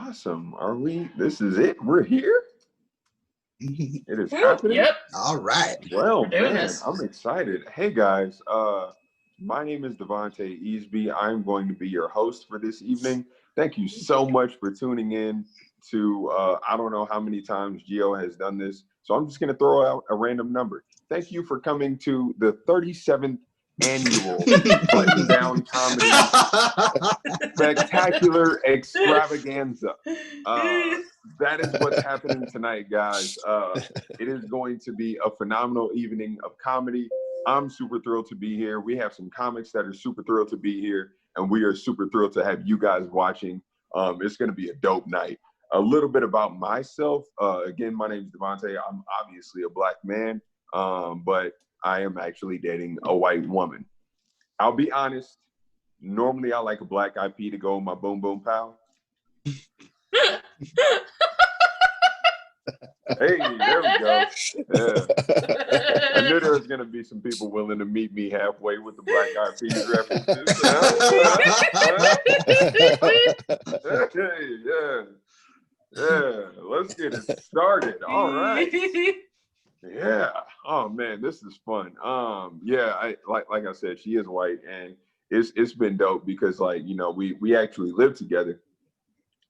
Awesome. This is it? We're here? It is happening? Yep. All right. Well, man, this. I'm excited. Hey, guys. My name is Devonte Easby. I'm going to be your host for this evening. Thank you so much for tuning in to, I don't know how many times Gio has done this, so I'm just going to throw out a random number. Thank you for coming to the 37th annual Button Down Comedy Spectacular Extravaganza. That is what's happening tonight, guys. It is going to be a phenomenal evening of comedy. I'm super thrilled to be here. We have some comics that are super thrilled to be here, and we are super thrilled to have you guys watching. It's going to be a dope night. A little bit about myself. Again, my name is Devonte. I'm obviously a black man, but I am actually dating a white woman. I'll be honest. Normally, I like a black IP to go with my boom boom pow. Hey, there we go. Yeah. I knew there was going to be some people willing to meet me halfway with the Black Eyed Peas references. Yeah. Let's get it started. All right. Yeah. Oh man, this is fun. Yeah. Like I said, she is white, and it's been dope because we actually live together.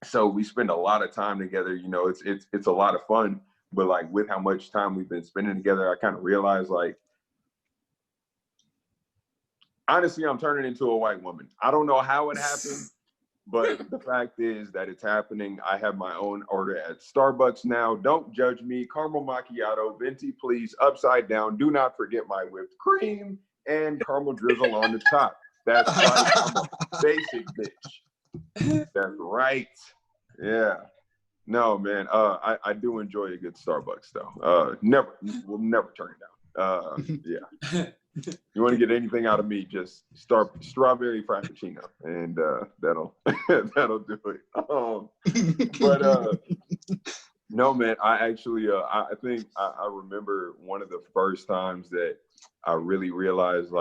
So we spend a lot of time together. It's a lot of fun. But like with how much time we've been spending together, I kind of realized honestly, I'm turning into a white woman. I don't know how it happened, but the fact is that it's happening. I have my own order at Starbucks now. Don't judge me. Caramel macchiato, venti please, upside down. Do not forget my whipped cream and caramel drizzle on the top. That's right. I'm a basic bitch. That's right. Yeah. No, man. I do enjoy a good Starbucks though. We'll never turn it down. Yeah. You want to get anything out of me, just strawberry frappuccino, and that'll do it. But no, man. I actually I think I remember one of the first times that I really realized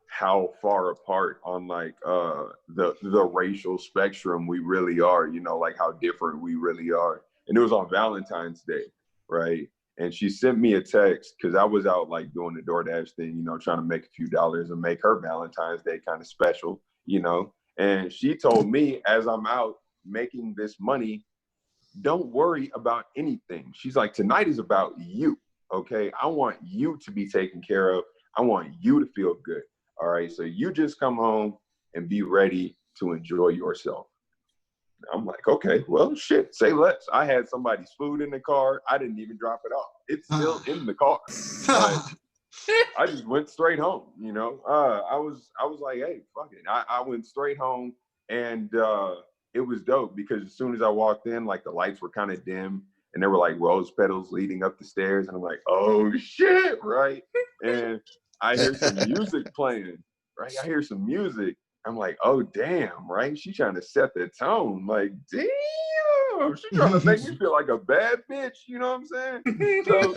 how far apart on the racial spectrum we really are, how different we really are. And it was on Valentine's Day, right? And she sent me a text because I was out doing the DoorDash thing, trying to make a few dollars and make her Valentine's Day kind of special, And she told me as I'm out making this money, don't worry about anything. She's like, tonight is about you, okay? I want you to be taken care of. I want you to feel good. All right, so you just come home and be ready to enjoy yourself. I'm like, okay, well, shit, say less. I had somebody's food in the car. I didn't even drop it off. It's still in the car. But I just went straight home, I was like, hey, fuck it. I went straight home, and it was dope because as soon as I walked in, the lights were kind of dim, and there were rose petals leading up the stairs, and I'm like, oh, shit, right? And I hear some music playing, right? I hear some music. I'm like, oh, damn, right? She's trying to set the tone. Damn, she's trying to make me feel like a bad bitch. You know what I'm saying? So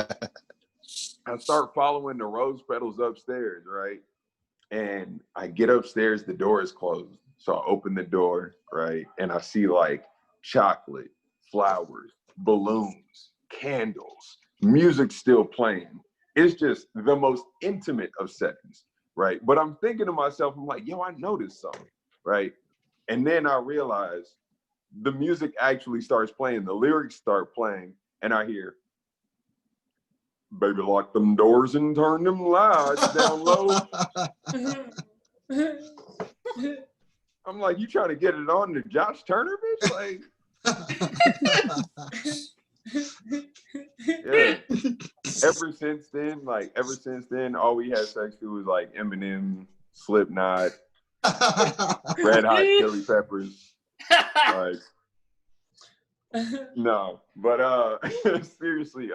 I start following the rose petals upstairs, right? And I get upstairs, the door is closed. So I open the door, right? And I see chocolate, flowers, balloons, candles, music still playing. It's just the most intimate of settings, right? But I'm thinking to myself, I'm like, yo, I know this song, right? And then I realize the music actually starts playing, the lyrics start playing, and I hear, baby, lock them doors and turn them lights down low. I'm like, you trying to get it on to Josh Turner, bitch? Yeah. Ever since then, all we had sex to was Eminem, Slipknot, Red Hot Chili Peppers. No, but seriously,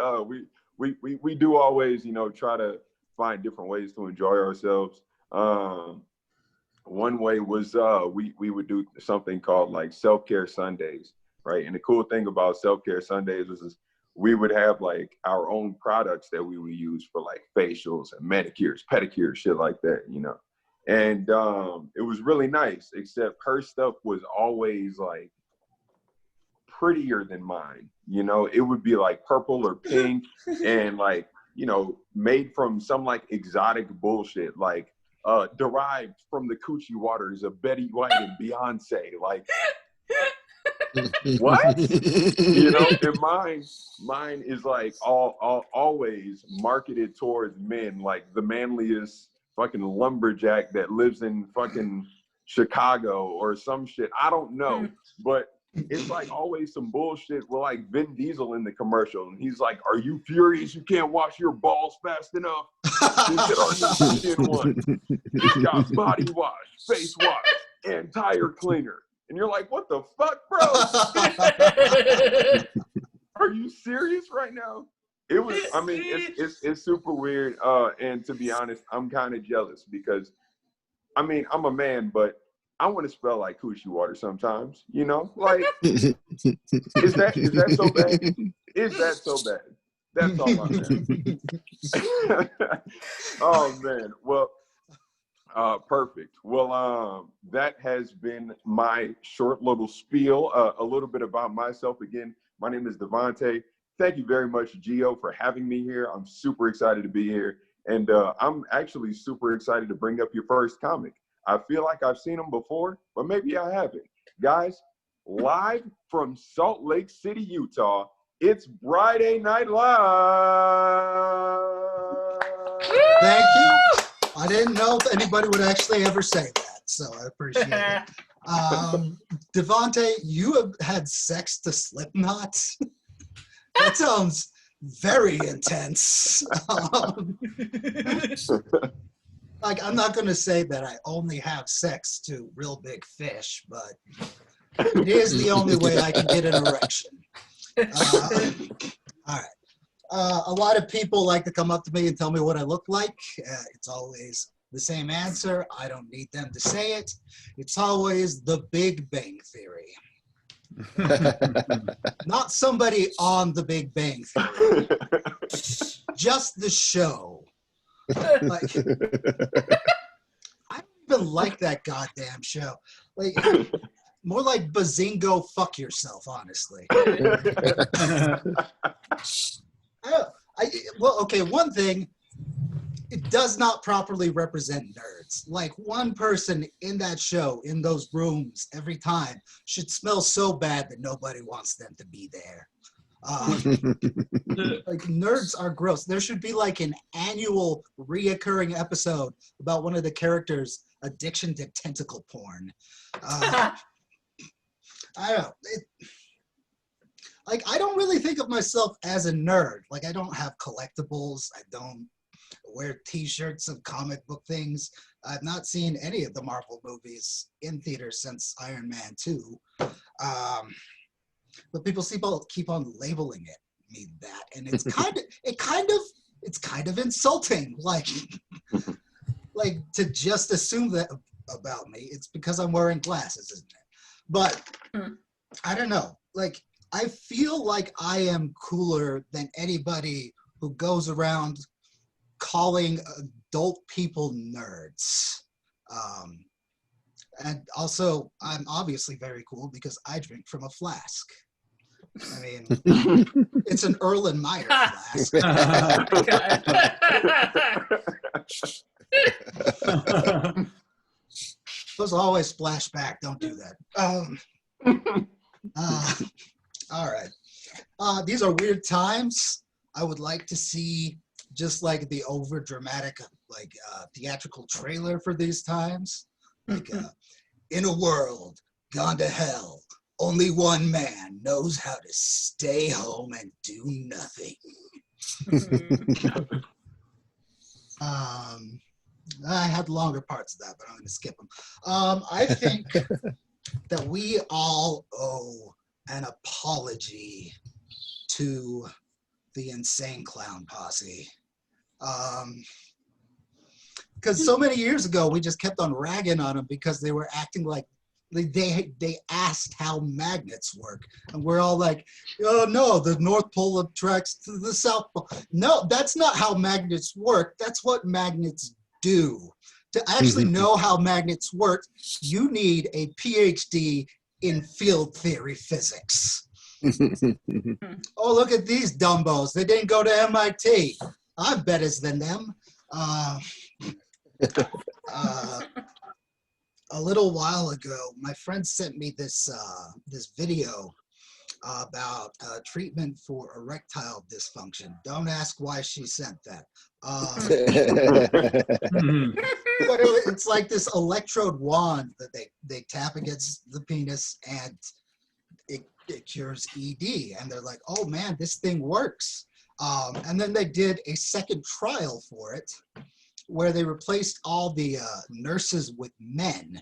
we do always, try to find different ways to enjoy ourselves. One way was we would do something called self-care Sundays, right? And the cool thing about self-care Sundays was we would have our own products that we would use for facials and manicures, pedicures, shit like that, And it was really nice, except her stuff was always prettier than mine. You know, it would be like purple or pink and like, you know, made from some like exotic bullshit, like derived from the coochie waters of Betty White and Beyonce. Like, what? You know, and mine is like always marketed towards men, like the manliest fucking lumberjack that lives in fucking Chicago or some shit. I don't know, but it's like always some bullshit with like Vin Diesel in the commercial, and he's like, "Are you furious? You can't wash your balls fast enough?" He said, "Our new skin one. It's got body wash, face wash, and tire cleaner." And you're like, "What the fuck, bro? Are you serious right now?" It was. I mean, it's super weird. And to be honest, I'm kind of jealous because, I mean, I'm a man, but I want to smell like coochie water sometimes, you know? Like, is that so bad? Is that so bad? That's all I'm saying. Oh, man. Well, perfect. Well, that has been my short little spiel, a little bit about myself. Again, my name is Devonte. Thank you very much, Gio, for having me here. I'm super excited to be here. And I'm actually super excited to bring up your first comic. I feel like I've seen them before, but maybe I haven't. Guys, live from Salt Lake City, Utah, it's Friday Night Live. Thank you. I didn't know if anybody would actually ever say that, so I appreciate it. Devonte, you have had sex to Slipknot? That sounds very intense. Like, I'm not going to say that I only have sex to Real Big Fish, but it is the only way I can get an erection. All right. A lot of people like to come up to me and tell me what I look like. It's always the same answer. I don't need them to say it. It's always the Big Bang Theory. Not somebody on the Big Bang Theory. Just the show. Like, I don't even like that goddamn show. Like, more like Bazingo, fuck yourself, honestly. Well, okay, one thing, it does not properly represent nerds. Like, one person in that show, in those rooms, every time, should smell so bad that nobody wants them to be there. Like, nerds are gross. There should be like an annual reoccurring episode about one of the characters' addiction to tentacle porn. I don't know. Like, I don't really think of myself as a nerd. Like, I don't have collectibles. I don't wear t-shirts of comic book things. I've not seen any of the Marvel movies in theaters since Iron Man 2. But people keep on labeling me that, and it's kind of insulting. Like to just assume that about me. It's because I'm wearing glasses, isn't it? But I don't know. Like, I feel like I am cooler than anybody who goes around calling adult people nerds. And also, I'm obviously very cool because I drink from a flask. I mean, it's an Earl and Meyer flask. Those always splash back. Don't do that. All right. These are weird times. I would like to see just like the over dramatic, like theatrical trailer for these times. Like, in a world gone to hell, only one man knows how to stay home and do nothing. I had longer parts of that, but I'm going to skip them. I think that we all owe an apology to the Insane Clown Posse. Because so many years ago, we just kept on ragging on them because they were acting like they asked how magnets work. And we're all like, oh no, the North Pole attracts to the South Pole. No, that's not how magnets work. That's what magnets do. To actually know how magnets work, you need a PhD in field theory physics. Oh, look at these dumbos. They didn't go to MIT. I'm better than them. A little while ago, my friend sent me this video about treatment for erectile dysfunction. Don't ask why she sent that. But it's like this electrode wand that they tap against the penis and it cures ED. And they're like, oh man, this thing works. And then they did a second trial for it where they replaced all the nurses with men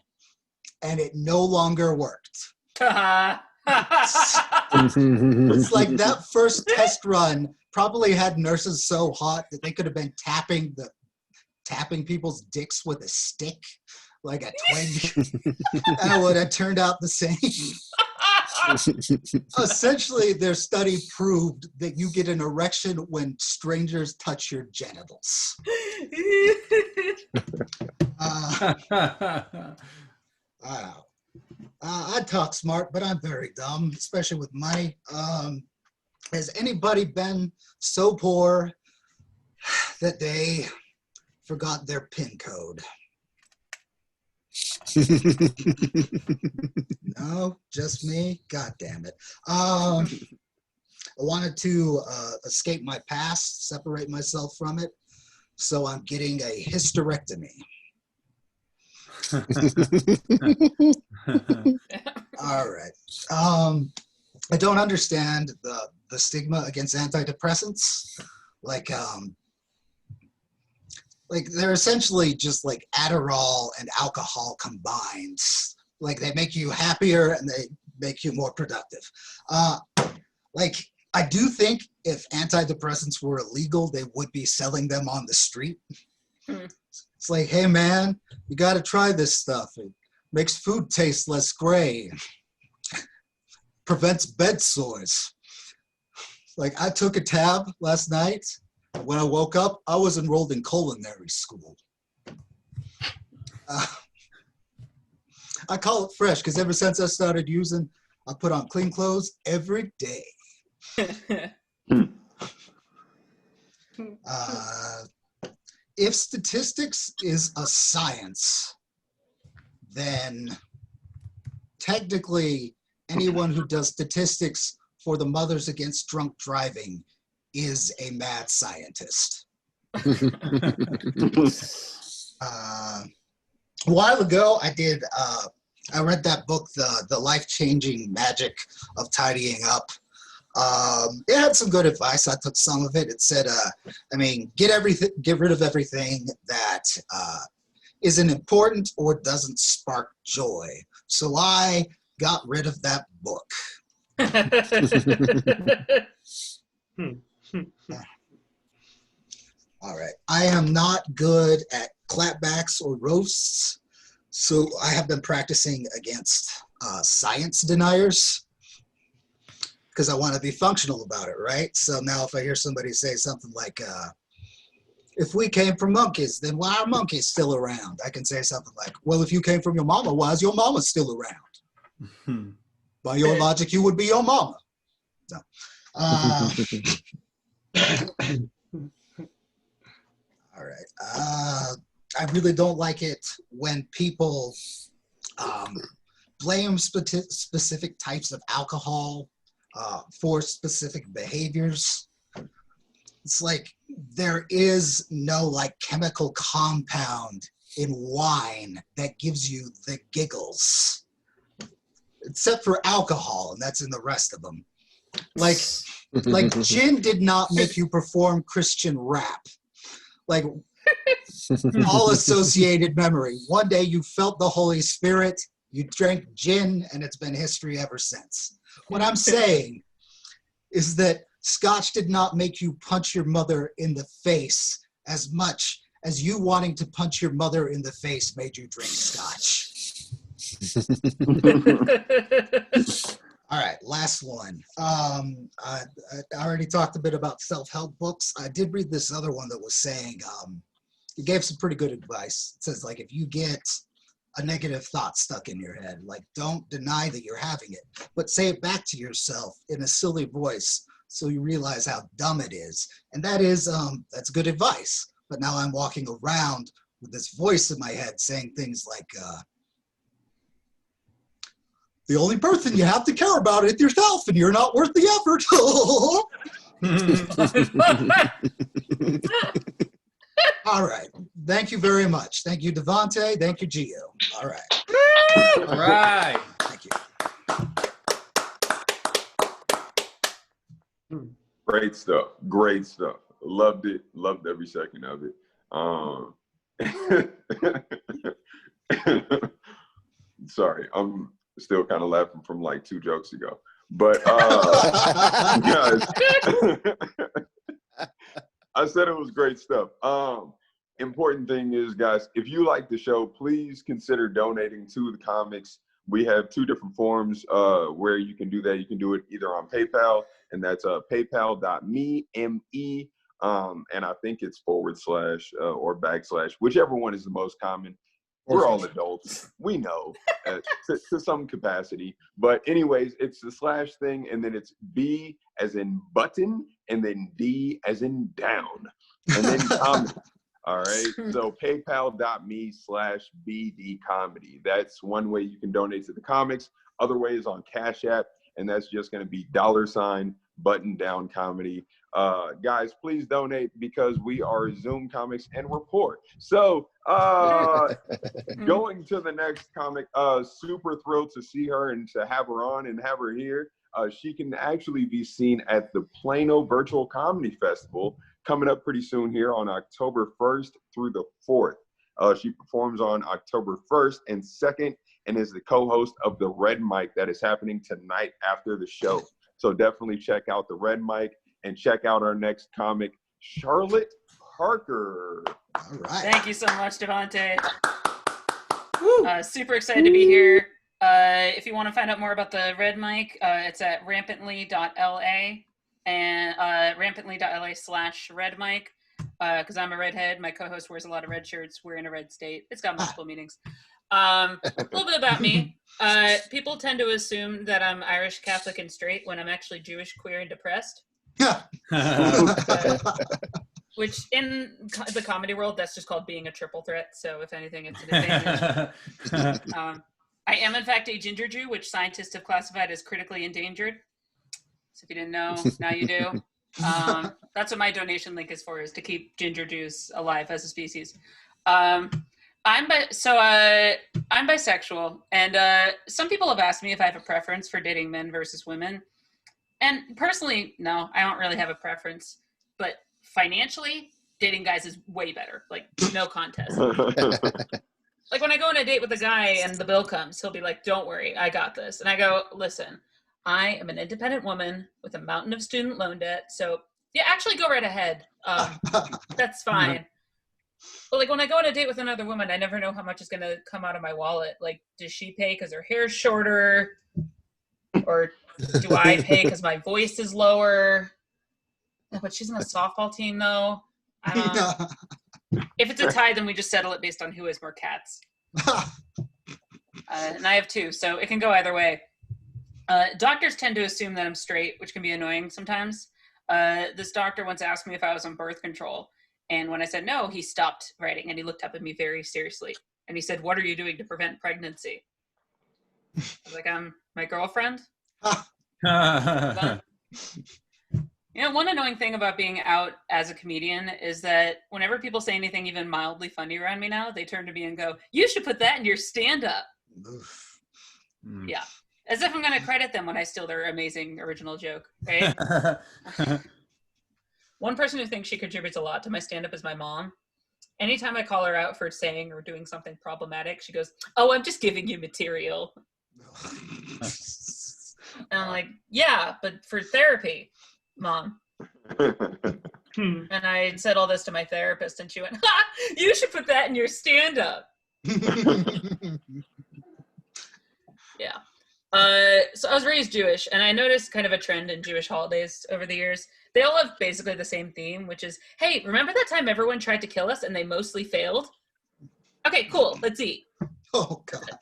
and it no longer worked. It's like that first test run probably had nurses so hot that they could have been tapping people's dicks with a stick, like a twig, and it would have turned out the same. Essentially, their study proved that you get an erection when strangers touch your genitals. I talk smart, but I'm very dumb, especially with money. Has anybody been so poor that they forgot their PIN code? No, just me? God damn it. I wanted to escape my past, separate myself from it, so I'm getting a hysterectomy. All right. I don't understand the stigma against antidepressants. Like they're essentially just like Adderall and alcohol combined. Like they make you happier and they make you more productive. Like I do think if antidepressants were illegal, they would be selling them on the street. It's like, hey man, you got to try this stuff. It makes food taste less gray. Prevents bed sores. Like I took a tab last night. When I woke up, I was enrolled in culinary school. I call it fresh because ever since I started using, I put on clean clothes every day. If statistics is a science, then technically anyone who does statistics for the Mothers Against Drunk Driving is a mad scientist. A while ago, I read that book, The Life-Changing Magic of Tidying Up. It had some good advice. I took some of it. It said, get rid of everything that isn't important or doesn't spark joy. So I got rid of that book. All right. I am not good at clapbacks or roasts, so I have been practicing against science deniers because I want to be functional about it, right? So now if I hear somebody say something like, if we came from monkeys, then why are monkeys still around? I can say something like, well, if you came from your mama, why is your mama still around? By your logic, you would be your mama. No. All right. I really don't like it when people blame specific types of alcohol for specific behaviors. It's like there is no like chemical compound in wine that gives you the giggles, except for alcohol, and that's in the rest of them. Like gin did not make you perform Christian rap. Like all associated memory. One day you felt the Holy Spirit, you drank gin, and it's been history ever since. What I'm saying is that Scotch did not make you punch your mother in the face as much as you wanting to punch your mother in the face made you drink Scotch. All right, last one. I already talked a bit about self-help books. I did read this other one that was saying, it gave some pretty good advice. It says, like, if you get a negative thought stuck in your head. Like, don't deny that you're having it, but say it back to yourself in a silly voice so you realize how dumb it is. And that is, that's good advice. But now I'm walking around with this voice in my head saying things like, the only person you have to care about is yourself, and you're not worth the effort. All right. Thank you very much. Thank you, Devonte. Thank you, Gio. All right. All right. Thank you. Great stuff. Great stuff. Loved it. Loved every second of it. Sorry, I'm still kind of laughing from like 2 jokes ago. But guys, I said it was great stuff. Important thing is, guys, if you like the show, please consider donating to the comics. We have 2 different forms where you can do that. You can do it either on PayPal, and that's paypal.me, M-E, and I think it's / or /, whichever one is the most common. We're all adults. We know to some capacity. But anyways, it's the / thing, and then it's B as in button, and then D as in down, and then comedy. All right. So paypal.me/BD comedy. That's one way you can donate to the comics. Other way is on Cash App, and that's just going to be $ button down comedy. Guys, please donate because we are Zoom Comics and we're poor. So going to the next comic, super thrilled to see her and to have her on and have her here. She can actually be seen at the Plano Virtual Comedy Festival coming up pretty soon here on October 1st through the 4th. She performs on October 1st and 2nd and is the co-host of the Red Mic that is happening tonight after the show. So definitely check out the Red Mic and check out our next comic, Charlotte Parker. All right. Thank you so much, Devonte. Super excited to be here. If you want to find out more about the Red Mic, it's at rampantly.la and rampantly.la/Red Mic. Because I'm a redhead, my co-host wears a lot of red shirts. We're in a red state. It's got multiple meanings. A little bit about me. People tend to assume that I'm Irish, Catholic, and straight when I'm actually Jewish, queer, and depressed. Which in the comedy world, that's just called being a triple threat. So if anything, it's an advantage. I am, in fact, a ginger Jew, which scientists have classified as critically endangered. So if you didn't know, now you do. That's what my donation link is for, is to keep ginger Jews alive as a species. I'm bisexual, and some people have asked me if I have a preference for dating men versus women. And personally, no, I don't really have a preference. But financially, dating guys is way better. Like, no contest. Like, when I go on a date with a guy and the bill comes, he'll be like, don't worry, I got this. And I go, listen, I am an independent woman with a mountain of student loan debt. So, yeah, actually go right ahead. That's fine. But, like, when I go on a date with another woman, I never know how much is going to come out of my wallet. Like, does she pay because her hair's shorter? Or do I pay because my voice is lower? No, but she's on a softball team, though. I don't know. If it's a tie, then we just settle it based on who has more cats. And I have 2, so it can go either way. Doctors tend to assume that I'm straight, which can be annoying sometimes. This doctor once asked me if I was on birth control. And when I said no, he stopped writing and he looked up at me very seriously. And he said, what are you doing to prevent pregnancy? I was like, I'm my girlfriend. You know, one annoying thing about being out as a comedian is that whenever people say anything even mildly funny around me now, they turn to me and go, you should put that in your stand-up. Yeah. As if I'm going to credit them when I steal their amazing original joke, right? One person who thinks she contributes a lot to my stand-up is my mom. Anytime I call her out for saying or doing something problematic, she goes, oh, I'm just giving you material. And I'm like, yeah, but for therapy, Mom. And I said all this to my therapist, and she went, ha! You should put that in your stand-up. Yeah. So I was raised Jewish, and I noticed kind of a trend in Jewish holidays over the years. They all have basically the same theme, which is, hey, remember that time everyone tried to kill us and they mostly failed? Okay, cool, let's eat. Oh God.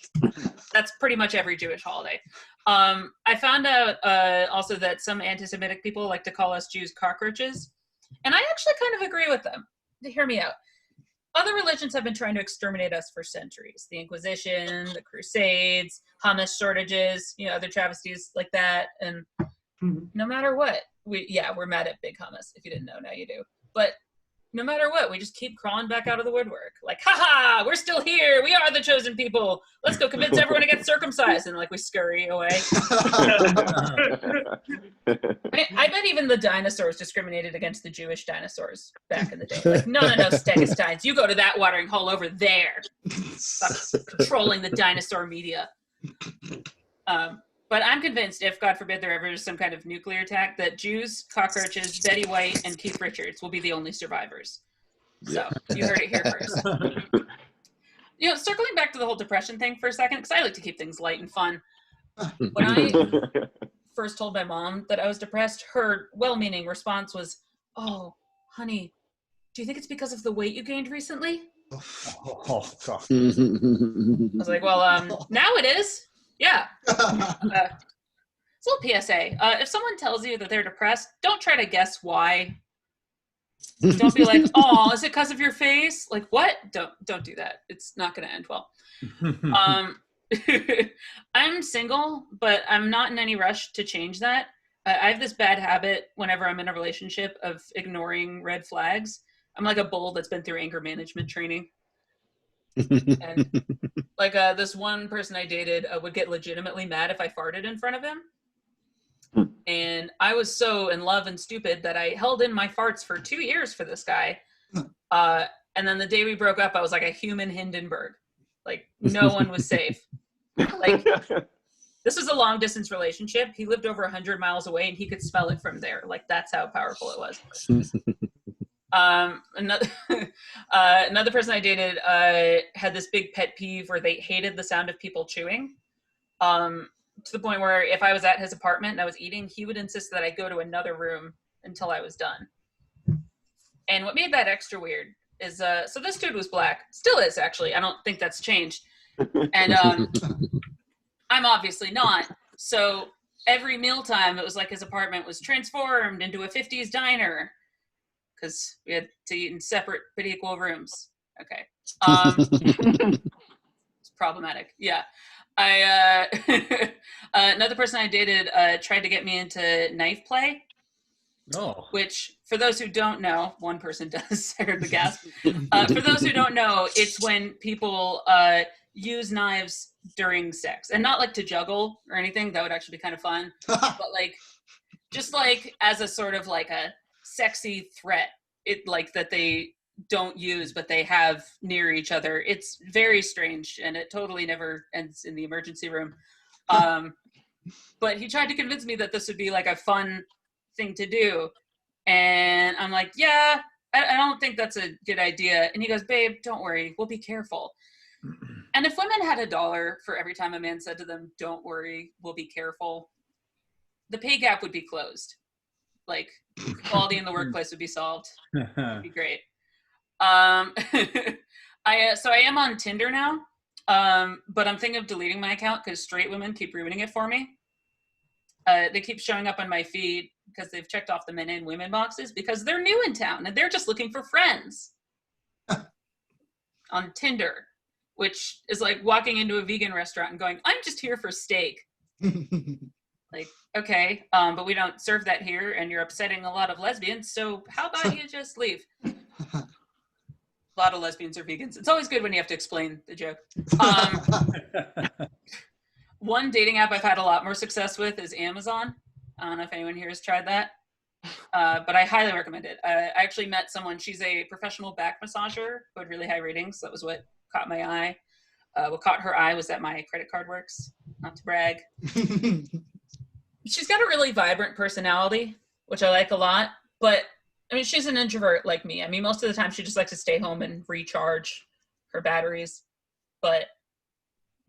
That's pretty much every Jewish holiday. I found out also that some anti-Semitic people like to call us Jews cockroaches, and I actually kind of agree with them. Hear me out. Other religions have been trying to exterminate us for centuries. The Inquisition, the Crusades, hummus shortages, other travesties like that. And no matter what, we're mad at Big Hummus. If you didn't know, now you do. But no matter what, we just keep crawling back out of the woodwork. Like, haha, we're still here. We are the chosen people. Let's go convince everyone to get circumcised. And we scurry away. I bet even the dinosaurs discriminated against the Jewish dinosaurs back in the day. No, Stegostines. You go to that watering hole over there. Stop controlling the dinosaur media. But I'm convinced if, God forbid, there ever is some kind of nuclear attack, that Jews, cockroaches, Betty White, and Keith Richards will be the only survivors. So, you heard it here first. Circling back to the whole depression thing for a second, because I like to keep things light and fun. When I first told my mom that I was depressed, her well-meaning response was, "Oh, honey, do you think it's because of the weight you gained recently?" Oh, God. I was like, well, now it is. Yeah. It's a little PSA. If someone tells you that they're depressed, don't try to guess why. Don't be like, "Oh, is it because of your face?" Like, what? Don't do that. It's not going to end well. I'm single, but I'm not in any rush to change that. I have this bad habit whenever I'm in a relationship of ignoring red flags. I'm like a bull that's been through anger management training. And this one person I dated would get legitimately mad if I farted in front of him. And I was so in love and stupid that I held in my farts for 2 years for this guy. And then the day we broke up, I was like a human Hindenburg. No one was safe. This was a long distance relationship. He lived over 100 miles away and he could smell it from there. That's how powerful it was. Another person I dated had this big pet peeve where they hated the sound of people chewing, to the point where if I was at his apartment and I was eating, he would insist that I go to another room until I was done. And what made that extra weird is so this dude was black, still is actually. I don't think that's changed, and I'm obviously not. So every mealtime, it was like his apartment was transformed into a 50s diner. Because we had to eat in separate but equal rooms. Okay. It's problematic. Yeah. Another person I dated tried to get me into knife play. Oh. Which, for those who don't know, one person does. I heard the gasp. For those who don't know, it's when people use knives during sex. And not to juggle or anything. That would actually be kind of fun. But just as a sort of a sexy threat, that they don't use but they have near each other. It's very strange and it totally never ends in the emergency room. But he tried to convince me that this would be a fun thing to do, and I'm like, yeah, I don't think that's a good idea. And he goes, "Babe, don't worry, we'll be careful." And if women had $1 for every time a man said to them, "Don't worry, we'll be careful," the pay gap would be closed. Quality in the workplace would be solved. It'd be great. So I am on Tinder now, but I'm thinking of deleting my account because straight women keep ruining it for me. They keep showing up on my feed because they've checked off the men and women boxes because they're new in town and they're just looking for friends on Tinder, which is like walking into a vegan restaurant and going, "I'm just here for steak." Okay, but we don't serve that here and you're upsetting a lot of lesbians, so how about you just leave? A lot of lesbians are vegans. It's always good when you have to explain the joke. One dating app I've had a lot more success with is Amazon. I don't know if anyone here has tried that, but I highly recommend it. I actually met someone, she's a professional back massager who had really high ratings. That was what caught my eye. What caught her eye was that my credit card works, not to brag. She's got a really vibrant personality, which I like a lot, but I mean, she's an introvert like me. I mean, most of the time she just likes to stay home and recharge her batteries, but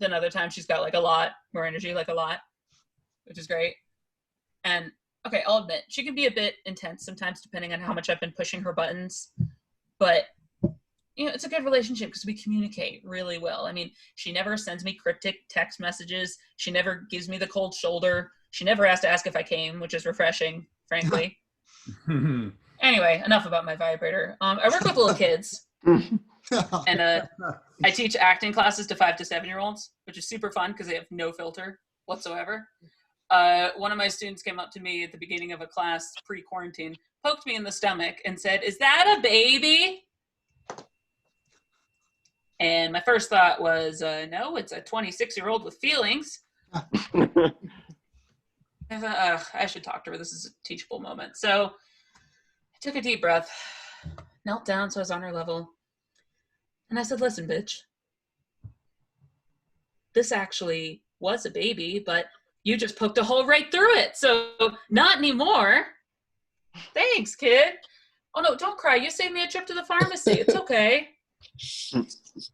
then other times she's got a lot more energy, which is great. And okay, I'll admit, she can be a bit intense sometimes depending on how much I've been pushing her buttons, but it's a good relationship because we communicate really well. I mean, she never sends me cryptic text messages. She never gives me the cold shoulder. She never has to ask if I came, which is refreshing, frankly. Anyway, enough about my vibrator. I work with little kids, and I teach acting classes to 5 to 7-year-olds, which is super fun because they have no filter whatsoever. One of my students came up to me at the beginning of a class pre-quarantine, poked me in the stomach, and said, "Is that a baby?" And my first thought was, no, it's a 26-year-old with feelings. I thought, I should talk to her. This is a teachable moment. So I took a deep breath, knelt down so I was on her level, and I said, "Listen, bitch, this actually was a baby, but you just poked a hole right through it. So not anymore. Thanks, kid. Oh, no, don't cry. You saved me a trip to the pharmacy. It's okay."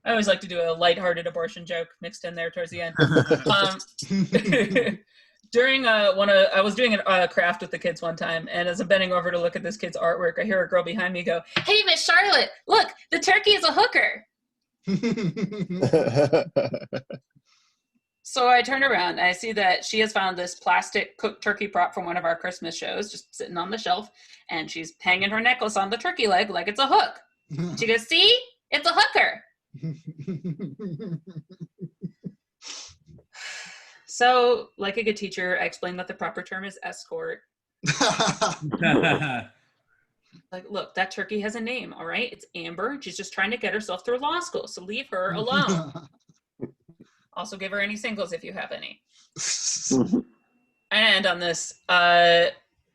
I always like to do a lighthearted abortion joke mixed in there towards the end. During I was doing a craft with the kids one time, and as I'm bending over to look at this kid's artwork, I hear a girl behind me go, "Hey, Miss Charlotte, look, the turkey is a hooker." So I turn around and I see that she has found this plastic cooked turkey prop from one of our Christmas shows just sitting on the shelf, and she's hanging her necklace on the turkey leg like it's a hook. And she goes, "See? It's a hooker." So, like a good teacher, I explained that the proper term is escort. Like, look, that turkey has a name, all right? It's Amber. She's just trying to get herself through law school, so leave her alone. Also, give her any singles if you have any. And on this,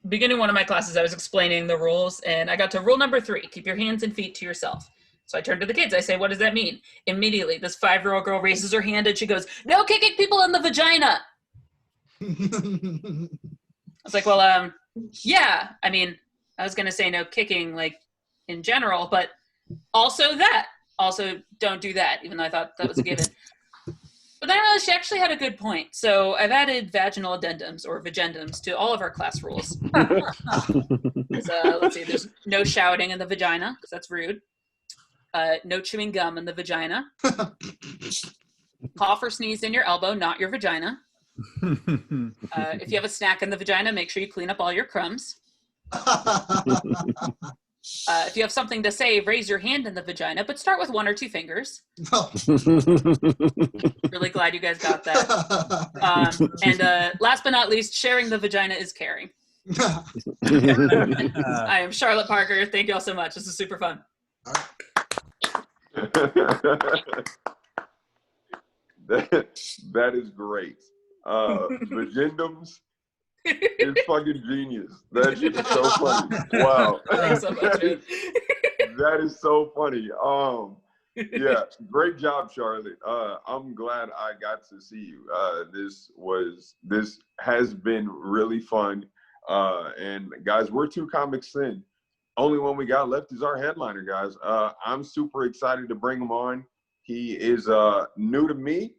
beginning one of my classes, I was explaining the rules, and I got to rule number 3, keep your hands and feet to yourself. So I turn to the kids. I say, "What does that mean?" Immediately, this 5-year-old girl raises her hand, and she goes, "No kicking people in the vagina." I was like, well, yeah. I mean, I was going to say no kicking, like, in general, but also that. Also, don't do that, even though I thought that was a given. But then I realized she actually had a good point. So I've added vaginal addendums or vagendums to all of our class rules. Let's see, there's no shouting in the vagina, because that's rude. No chewing gum in the vagina. Cough or sneeze in your elbow, not your vagina. If you have a snack in the vagina, make sure you clean up all your crumbs. If you have something to say, raise your hand in the vagina, but start with 1 or 2 fingers. Really glad you guys got that. And last but not least, sharing the vagina is caring. I am Charlotte Parker. Thank you all so much. This is super fun. That is great. Vagendums is fucking genius. That shit is so funny. Wow. Thanks so much, man. That is so funny. Yeah, great job, Charlotte. I'm glad I got to see you. This has been really fun. And guys, we're 2 comics in. Only one we got left is our headliner, guys. I'm super excited to bring him on. He is new to me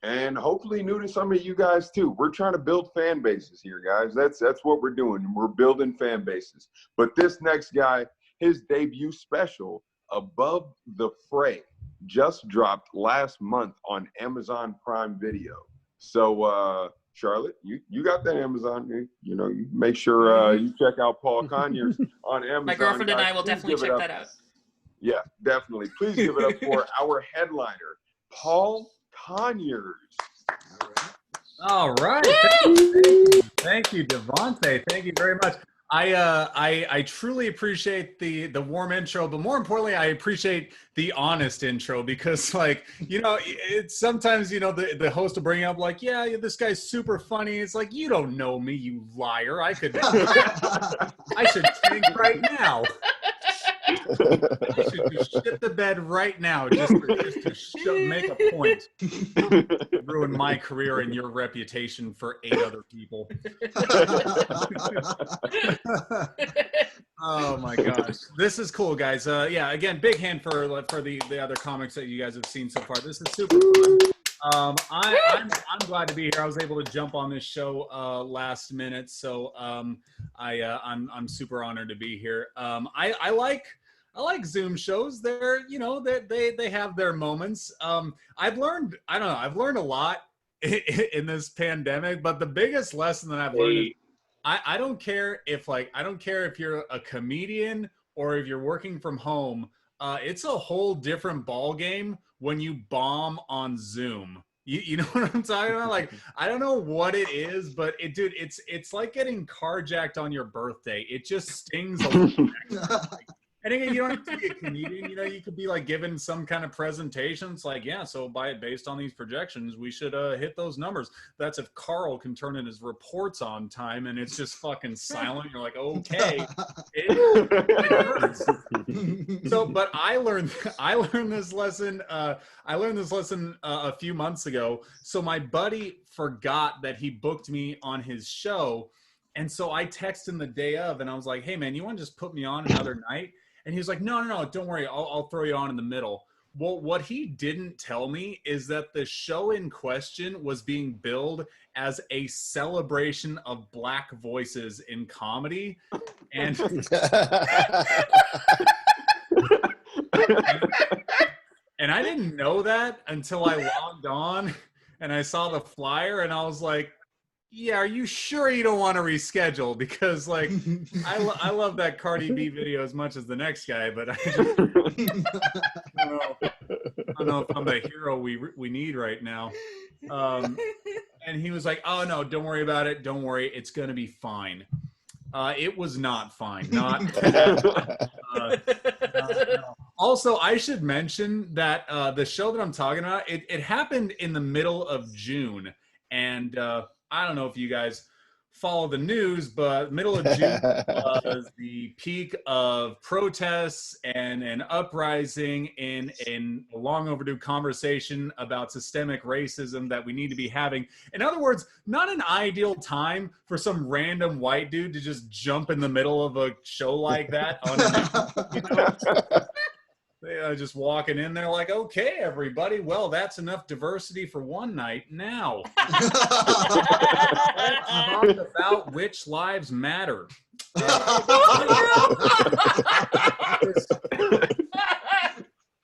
and hopefully new to some of you guys too. We're trying to build fan bases here, guys. That's what we're doing. We're building fan bases. But this next guy, his debut special, Above the Fray, just dropped last month on Amazon Prime Video. So, Charlotte, you got that Amazon. You make sure you check out Paul Conyers on Amazon. My girlfriend and I will definitely check that out. Yeah, definitely. Please give it up for our headliner, Paul Conyers. All right. Thank you, Devonte. Thank you very much. I truly appreciate the warm intro, but more importantly, I appreciate the honest intro because, like, it's sometimes, the host will bring up like, yeah, this guy's super funny. It's like, you don't know me, you liar. I should tank right now. I should just shit the bed right now just to make a point. Ruin my career and your reputation for 8 other people. Oh my gosh, this is cool, guys. Yeah, again, big hand for the other comics that you guys have seen so far. This is super fun. I'm glad to be here. I was able to jump on this show last minute, so I'm super honored to be here. I like Zoom shows. They're, you know, they have their moments. I've learned a lot in this pandemic, but the biggest lesson that I've learned is I don't care if you're a comedian or if you're working from home. It's a whole different ball game when you bomb on Zoom. You know what I'm talking about? Like, I don't know what it is, but it's like getting carjacked on your birthday. It just stings a little extra. And again, you don't have to be a comedian. You know, you could be like given some kind of presentation. It's like, yeah, so based on these projections, we should hit those numbers. That's if Carl can turn in his reports on time, and it's just fucking silent. You're like, okay, it hurts. So, but I learned this lesson. I learned this lesson a few months ago. So my buddy forgot that he booked me on his show, and so I texted him the day of, and I was like, hey man, you want to just put me on another night? And he was like, no, don't worry. I'll throw you on in the middle. Well, what he didn't tell me is that the show in question was being billed as a celebration of Black voices in comedy. And, and I didn't know that until I logged on and I saw the flyer, and I was like, yeah, are you sure you don't want to reschedule? Because like, I love that Cardi B video as much as the next guy, but I don't know if I'm the hero we need right now. And he was like, oh no, don't worry about it. Don't worry, it's gonna be fine. It was not fine. Not. Also, I should mention that the show that I'm talking about, it happened in the middle of June, and I don't know if you guys follow the news, but middle of June was the peak of protests and an uprising in a long overdue conversation about systemic racism that we need to be having. In other words, not an ideal time for some random white dude to just jump in the middle of a show like that. You know? They are just walking in there like, okay, everybody, well, that's enough diversity for one night. Now, let's talk about which lives matter.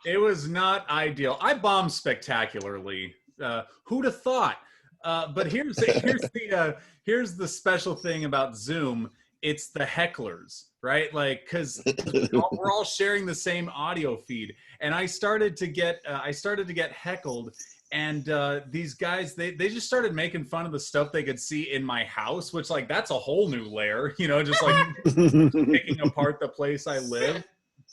It was not ideal. I bombed spectacularly. Who'd have thought? But here's the special thing about Zoom. It's the hecklers, right? Like, because we're all sharing the same audio feed, and I started to get heckled, and these guys they just started making fun of the stuff they could see in my house, which like that's a whole new layer, you know, just like picking apart the place I live.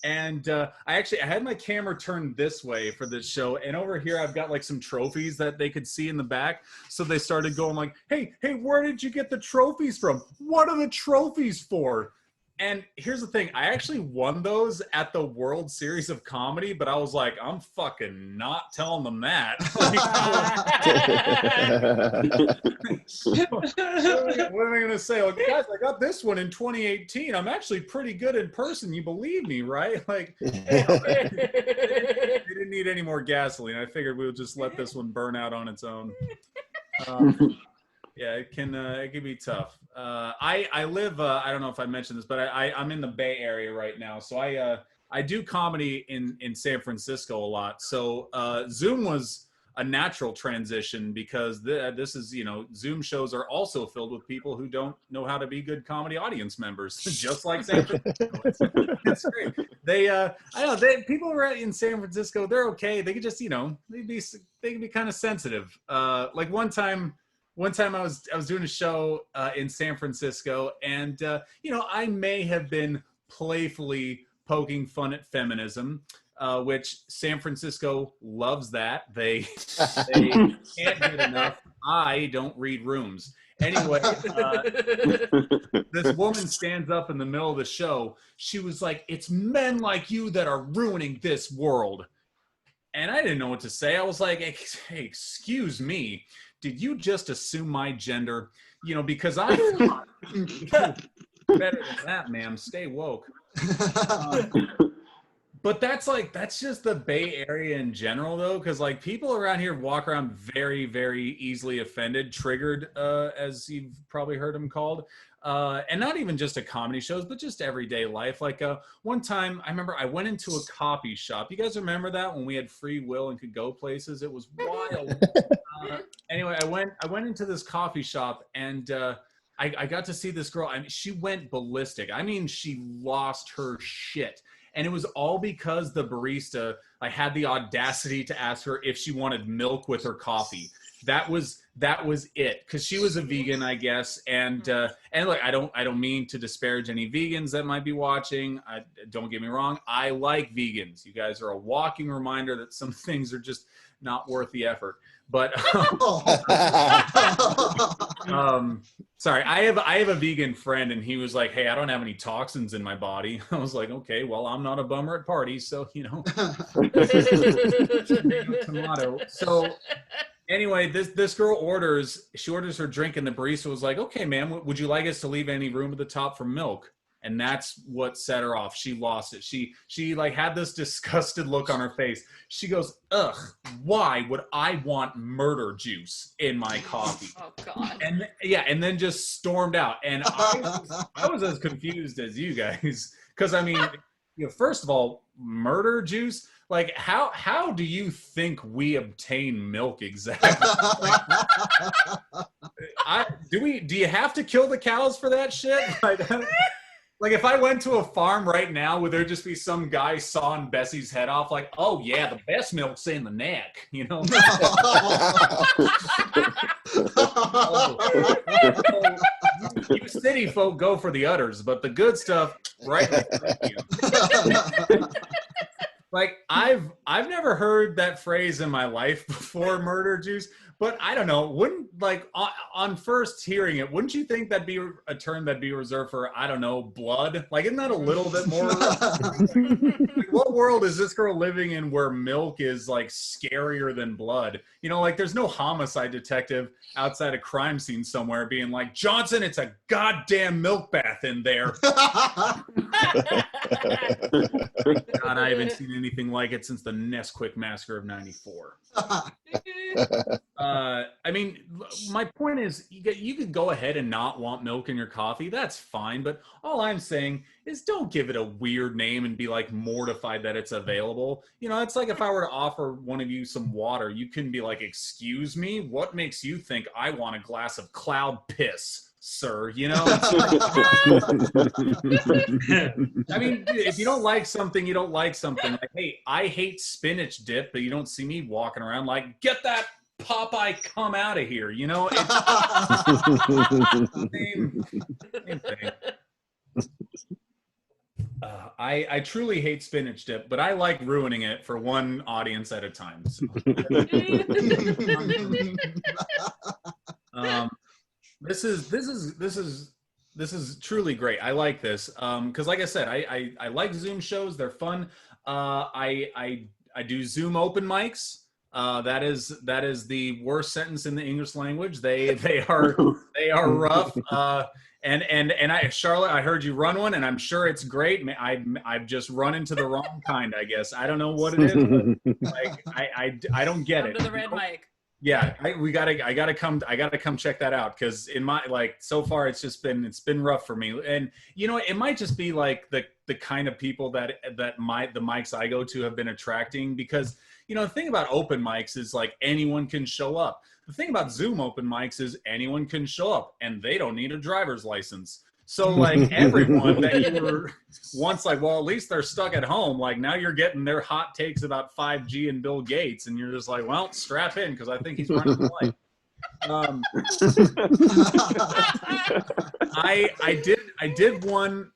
And I had my camera turned this way for this show, and over here I've got like some trophies that they could see in the back. So they started going like, hey, where did you get the trophies from? What are the trophies for? And here's the thing, I actually won those at the World Series of Comedy, but I was like, I'm fucking not telling them that. What am I going to say? Like, guys, I got this one in 2018. I'm actually pretty good in person. You believe me, right? Like, hey, they didn't need any more gasoline. I figured we would just let this one burn out on its own. Yeah, it can be tough. I live, I don't know if I mentioned this, but I'm in the Bay Area right now. So I do comedy in San Francisco a lot. So Zoom was a natural transition because this is, you know, Zoom shows are also filled with people who don't know how to be good comedy audience members, just like San Francisco. It's great. I don't know, people who are in San Francisco, they're okay. They could just, you know, they can be kind of sensitive. Like one time I was doing a show in San Francisco, and you know, I may have been playfully poking fun at feminism, which San Francisco loves that. They can't get enough. I don't read rooms. Anyway, this woman stands up in the middle of the show. She was like, "It's men like you that are ruining this world." And I didn't know what to say. I was like, "Hey, excuse me. Did you just assume my gender? You know, because I'm better than that, ma'am. Stay woke." But that's just the Bay Area in general, though, because like people around here walk around very, very easily offended, triggered, as you've probably heard them called, and not even just at comedy shows, but just everyday life. Like one time, I remember I went into a coffee shop. You guys remember that when we had free will and could go places? It was wild. Anyway, I went into this coffee shop and. I got to see this girl. I mean, she went ballistic. I mean, she lost her shit. And it was all because the barista, I had the audacity to ask her if she wanted milk with her coffee. That was it. Cause she was a vegan, I guess. And look, I don't mean to disparage any vegans that might be watching. Don't get me wrong. I like vegans. You guys are a walking reminder that some things are just not worth the effort. But sorry, I have a vegan friend, and he was like, "Hey, I don't have any toxins in my body." I was like, "Okay, well, I'm not a bummer at parties, so you know." Tomato. So anyway, this girl orders her drink, and the barista was like, "Okay, ma'am, would you like us to leave any room at the top for milk?" And that's what set her off. She lost it. She like had this disgusted look on her face. She goes, "Ugh, why would I want murder juice in my coffee?" Oh God. And yeah, and then just stormed out. And I was as confused as you guys, because I mean, you know, first of all, murder juice. Like, how do you think we obtain milk exactly? Do you have to kill the cows for that shit? Like, if I went to a farm right now, would there just be some guy sawing Bessie's head off? Like, oh yeah, the best milk's in the neck, you know? You city folk go for the udders, but the good stuff, right? Like, I've never heard that phrase in my life before, murder juice. But I don't know, wouldn't, like, on first hearing it, wouldn't you think that'd be a term that'd be reserved for, I don't know, blood? Like, isn't that a little bit more? Like, what world is this girl living in where milk is, like, scarier than blood? You know, like, there's no homicide detective outside a crime scene somewhere being like, "Johnson, it's a goddamn milk bath in there." God, I haven't seen anything like it since the Nesquik massacre of '94. I mean, my point is, you could go ahead and not want milk in your coffee. That's fine. But all I'm saying is, don't give it a weird name and be like mortified that it's available. You know, it's like if I were to offer one of you some water, you couldn't be like, "Excuse me, what makes you think I want a glass of cloud piss, sir?" You know? I mean, if you don't like something, you don't like something. Like, hey, I hate spinach dip, but you don't see me walking around like, "Get that Popeye come out of here," you know? It's same thing. I truly hate spinach dip, but I like ruining it for one audience at a time. So. This is truly great. I like this because, like I said, I like Zoom shows. They're fun. I do Zoom open mics. That is the worst sentence in the English language. They are rough. And Charlotte, I heard you run one, and I'm sure it's great. I've just run into the wrong kind, I guess. I don't know what it is. But, like, I don't get it. Come to the red mic. Yeah, I gotta come check that out, because in my, like, so far it's been rough for me. And you know, it might just be like the kind of people that the mics I go to have been attracting, because you know, the thing about open mics is, like, anyone can show up. The thing about Zoom open mics is anyone can show up and they don't need a driver's license. So, like, everyone that you were once like, well, at least they're stuck at home. Like, now you're getting their hot takes about 5G and Bill Gates, and you're just like, well, strap in, because I think he's running the light.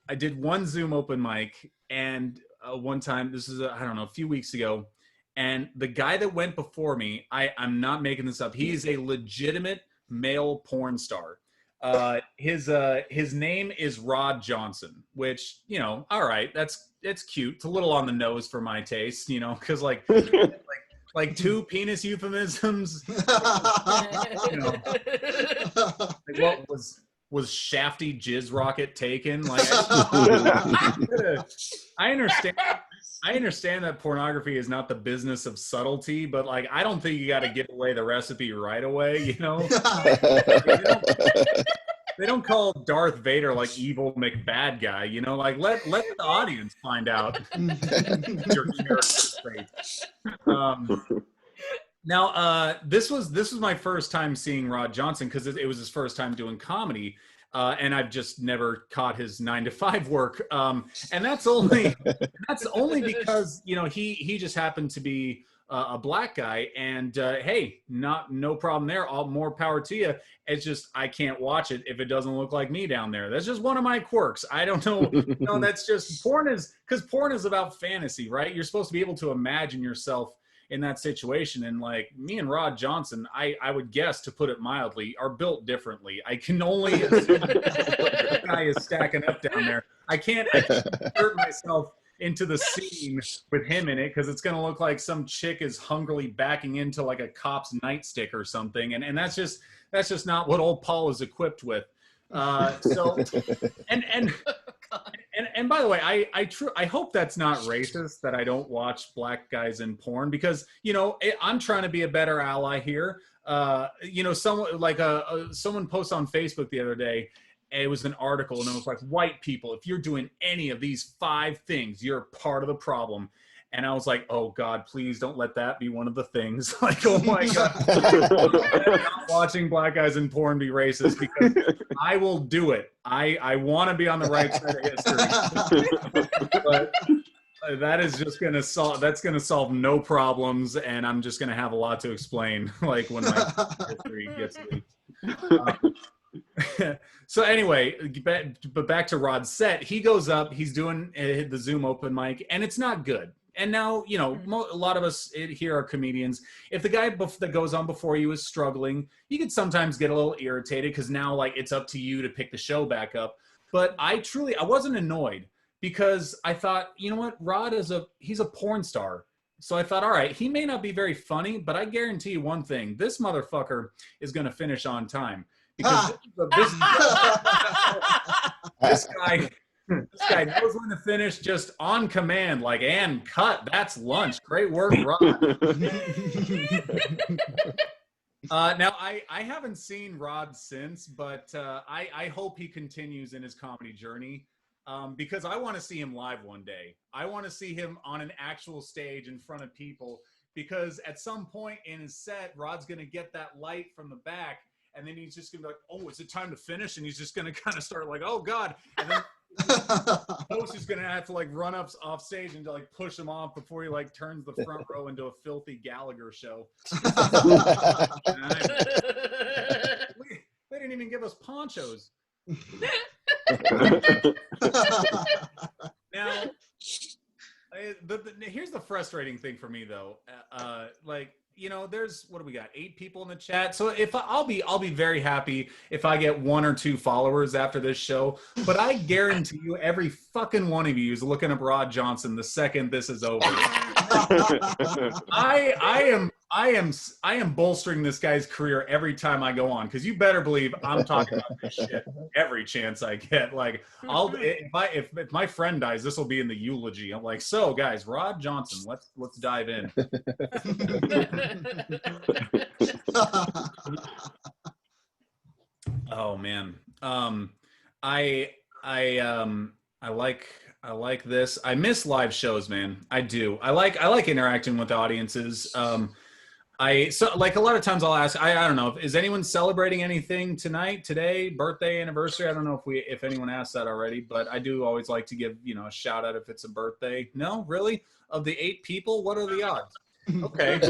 I did one Zoom open mic, and one time, this is I don't know, a few weeks ago, and the guy that went before me, I'm not making this up, he's a legitimate male porn star. His name is Rod Johnson, which, you know, all right, it's cute. It's a little on the nose for my taste, you know, because like two penis euphemisms. You know, like, what was Shafty Jizz Rocket taken? Like, I I understand that pornography is not the business of subtlety, but like I don't think you got to give away the recipe right away. You know, they don't call Darth Vader like evil McBad guy. You know, like let the audience find out your character's fate. Now, this was my first time seeing Rod Johnson because it was his first time doing comedy, and I've just never caught his 9 to 5 work, and that's only because he just happened to be a black guy, and hey, no problem there. All more power to you. It's just I can't watch it if it doesn't look like me down there. That's just one of my quirks. I don't know. That's just porn is about fantasy, right? You're supposed to be able to imagine yourself in that situation, and like me and Rod Johnson, I would guess, to put it mildly, are built differently. I can only assume that guy is stacking up down there. I can't insert myself into the scene with him in it because it's going to look like some chick is hungrily backing into like a cop's nightstick or something, and that's just not what old Paul is equipped with. So and by the way, I hope that's not racist that I don't watch black guys in porn, because I'm trying to be a better ally here. Someone posted on Facebook the other day. It was an article, and it was like, white people, if you're doing any of these 5 things, you're part of the problem. And I was like, oh God, please don't let that be one of the things. Like, oh my God, I'm not watching black guys in porn be racist, because I will do it. I want to be on the right side of history. But that is just going to solve no problems. And I'm just going to have a lot to explain, like when my history gets leaked. So anyway, but back to Rod's set. He goes up, he's doing the Zoom open mic, and it's not good. And now, a lot of us here are comedians. If the guy that goes on before you is struggling, you could sometimes get a little irritated because now, like, it's up to you to pick the show back up. But I wasn't annoyed, because I thought, you know what, Rod he's a porn star. So I thought, all right, he may not be very funny, but I guarantee you one thing: this motherfucker is going to finish on time. Because this guy knows when to finish, just on command, like, and cut, that's lunch. Great work, Rod. Now, I haven't seen Rod since, but I hope he continues in his comedy journey, because I want to see him live one day. I want to see him on an actual stage in front of people, because at some point in his set, Rod's going to get that light from the back, and then he's just going to be like, oh, is it time to finish? And he's just going to kind of start like, oh, God. And then the host is going to have to like run up off stage and to like push him off before he like turns the front row into a filthy Gallagher show. They didn't even give us ponchos. Now, here's the frustrating thing for me, though. There's, what do we got? 8 people in the chat. So if I'll be very happy if I get 1 or 2 followers after this show. But I guarantee you, every fucking one of you is looking up Rod Johnson the second this is over. I am bolstering this guy's career every time I go on, because you better believe I'm talking about this shit every chance I get. Like, if my friend dies, this will be in the eulogy. I'm like, so guys, Rod Johnson, let's dive in. Oh man, I like this. I miss live shows, man. I do. I like interacting with audiences. So like a lot of times I'll ask, I don't know, is anyone celebrating anything tonight, today, birthday, anniversary? I don't know if anyone asked that already, but I do always like to give, a shout out if it's a birthday. No, really? Of the 8 people, what are the odds? Okay.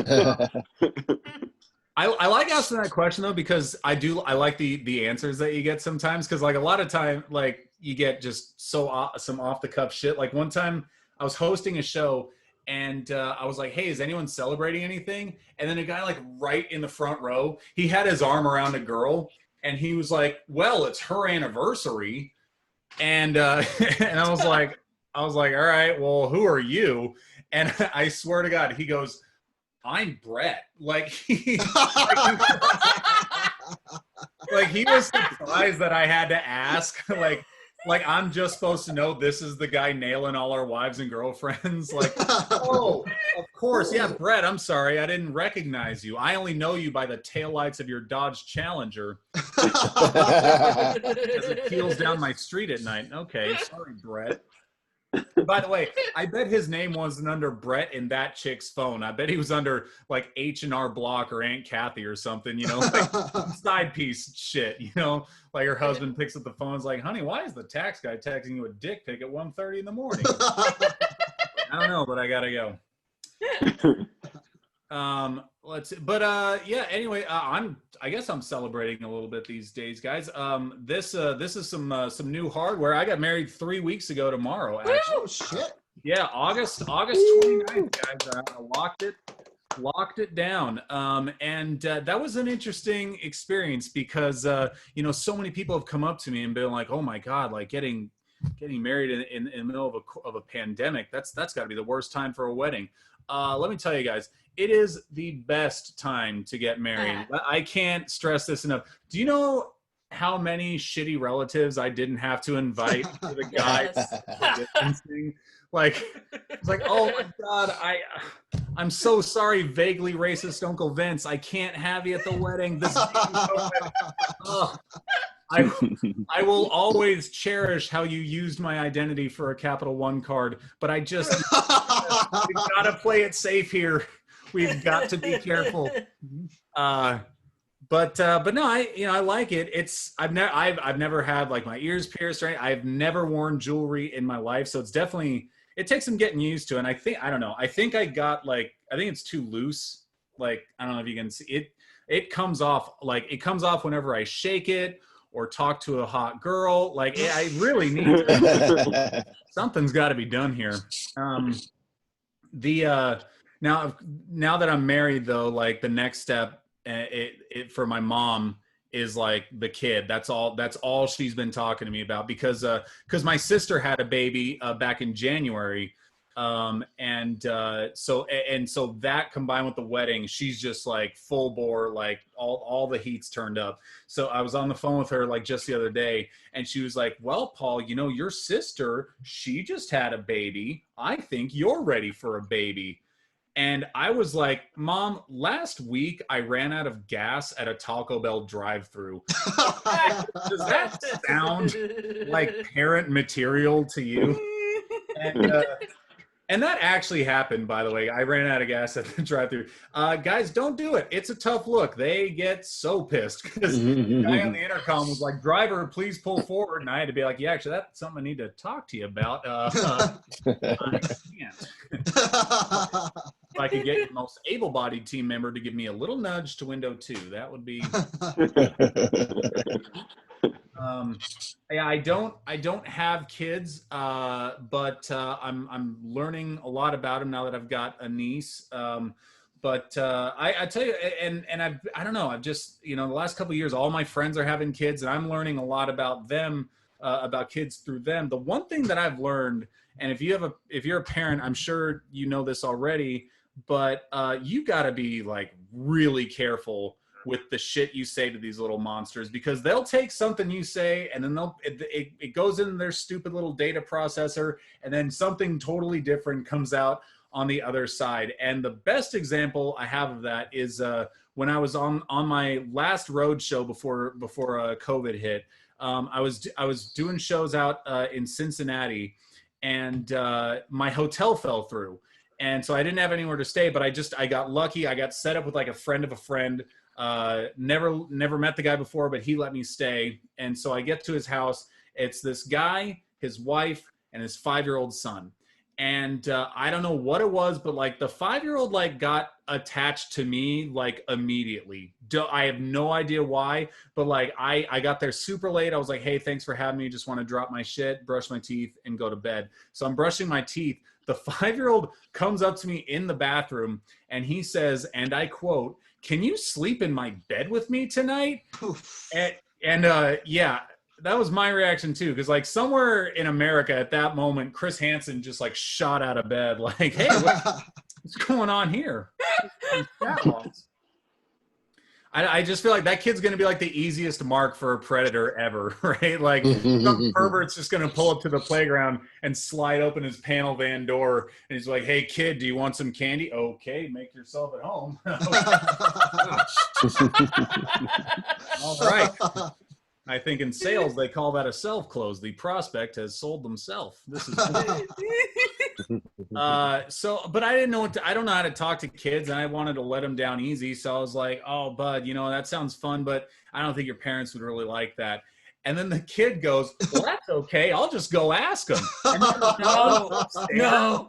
I like asking that question though, because I like the answers that you get sometimes, because like a lot of time, like you get just some off the cuff shit. Like one time I was hosting a show, and I was like, hey, is anyone celebrating anything? And then a guy like right in the front row, he had his arm around a girl, and he was like, well, it's her anniversary. And and I was like, all right, well, who are you? And I swear to God, he goes, I'm Brett. Like he was surprised that I had to ask. Like like I'm just supposed to know this is the guy nailing all our wives and girlfriends. Like, oh, of course. Yeah, Brett, I'm sorry. I didn't recognize you. I only know you by the taillights of your Dodge Challenger as it peels down my street at night. Okay, sorry, Brett. By the way, I bet his name wasn't under Brett in that chick's phone. I bet he was under like H&R Block or Aunt Kathy or something, you know, like side piece shit, you know, like her husband picks up the phone, is like, honey, why is the tax guy texting you a dick pic at 1:30 in the morning? I don't know, but I gotta go. Let's see. But yeah, anyway, I guess I'm celebrating a little bit these days, guys. This is some new hardware. I got married 3 weeks ago tomorrow, actually. Oh shit. Yeah, August 29th, guys. I locked it down. And that was an interesting experience because you know, so many people have come up to me and been like, "Oh my God, like getting married in the middle of a pandemic, that's got to be the worst time for a wedding." Let me tell you guys, it is the best time to get married. I can't stress this enough. Do you know how many shitty relatives I didn't have to invite to the guys? Like, it's like, oh my God, I'm so sorry, vaguely racist Uncle Vince. I can't have you at the wedding. This oh, I will always cherish how you used my identity for a Capital One card, but we've got to play it safe here. We've got to be careful. But no, I like it. I've never had like my ears pierced, right? I've never worn jewelry in my life, so it takes some getting used to. And I think I got I think it's too loose. Like, I don't know if you can see it. It comes off whenever I shake it or talk to a hot girl. Like, I really need something's got to be done here. Now that I'm married, though, like the next step, for my mom is like the kid. That's all she's been talking to me about because my sister had a baby back in January. So that combined with the wedding, she's just like full bore, like all the heat's turned up. So I was on the phone with her like just the other day, and she was like, "Well, Paul, you know, your sister, she just had a baby. I think you're ready for a baby." And I was like, "Mom, last week I ran out of gas at a Taco Bell drive-thru." Does that sound like parent material to you? And that actually happened, by the way. I ran out of gas at the drive-thru. Guys, don't do it. It's a tough look. They get so pissed because the guy on the intercom was like, "Driver, please pull forward." And I had to be like, "Yeah, actually, that's something I need to talk to you about." I can't. If I could get your most able-bodied team member to give me a little nudge to window 2, that would be. Yeah, I don't have kids, but I'm learning a lot about them now that I've got a niece. But I tell you, and I don't know, I've just, you know, the last couple of years, all my friends are having kids, and I'm learning a lot about them, about kids through them. The one thing that I've learned, and if you're a parent, I'm sure you know this already, but you got to be like really careful with the shit you say to these little monsters, because they'll take something you say and then it goes in their stupid little data processor, and then something totally different comes out on the other side. And the best example I have of that is when I was on my last road show before COVID hit. I was doing shows out in Cincinnati, and my hotel fell through. And so I didn't have anywhere to stay, but I got lucky. I got set up with like a friend of a friend. Never met the guy before, but he let me stay. And so I get to his house. It's this guy, his wife, and his 5-year-old son. And I don't know what it was, but like the 5-year-old like got attached to me like immediately. I have no idea why, but like I got there super late. I was like, "Hey, thanks for having me. Just want to drop my shit, brush my teeth, and go to bed." So I'm brushing my teeth. The 5-year-old comes up to me in the bathroom and he says, and I quote, "Can you sleep in my bed with me tonight?" And yeah, that was my reaction too, because like somewhere in America at that moment, Chris Hansen just like shot out of bed, like, "Hey, what's going on here?" I just feel like that kid's going to be like the easiest mark for a predator ever, right? Like some pervert's just going to pull up to the playground and slide open his panel van door. And he's like, hey, kid, do you want some candy? Okay, make yourself at home. All right. I think in sales, they call that a self-close. The prospect has sold themselves. This is but I didn't know I don't know how to talk to kids, and I wanted to let them down easy. So I was like, oh, bud, that sounds fun, but I don't think your parents would really like that. And then the kid goes, well, that's okay. I'll just go ask them. No.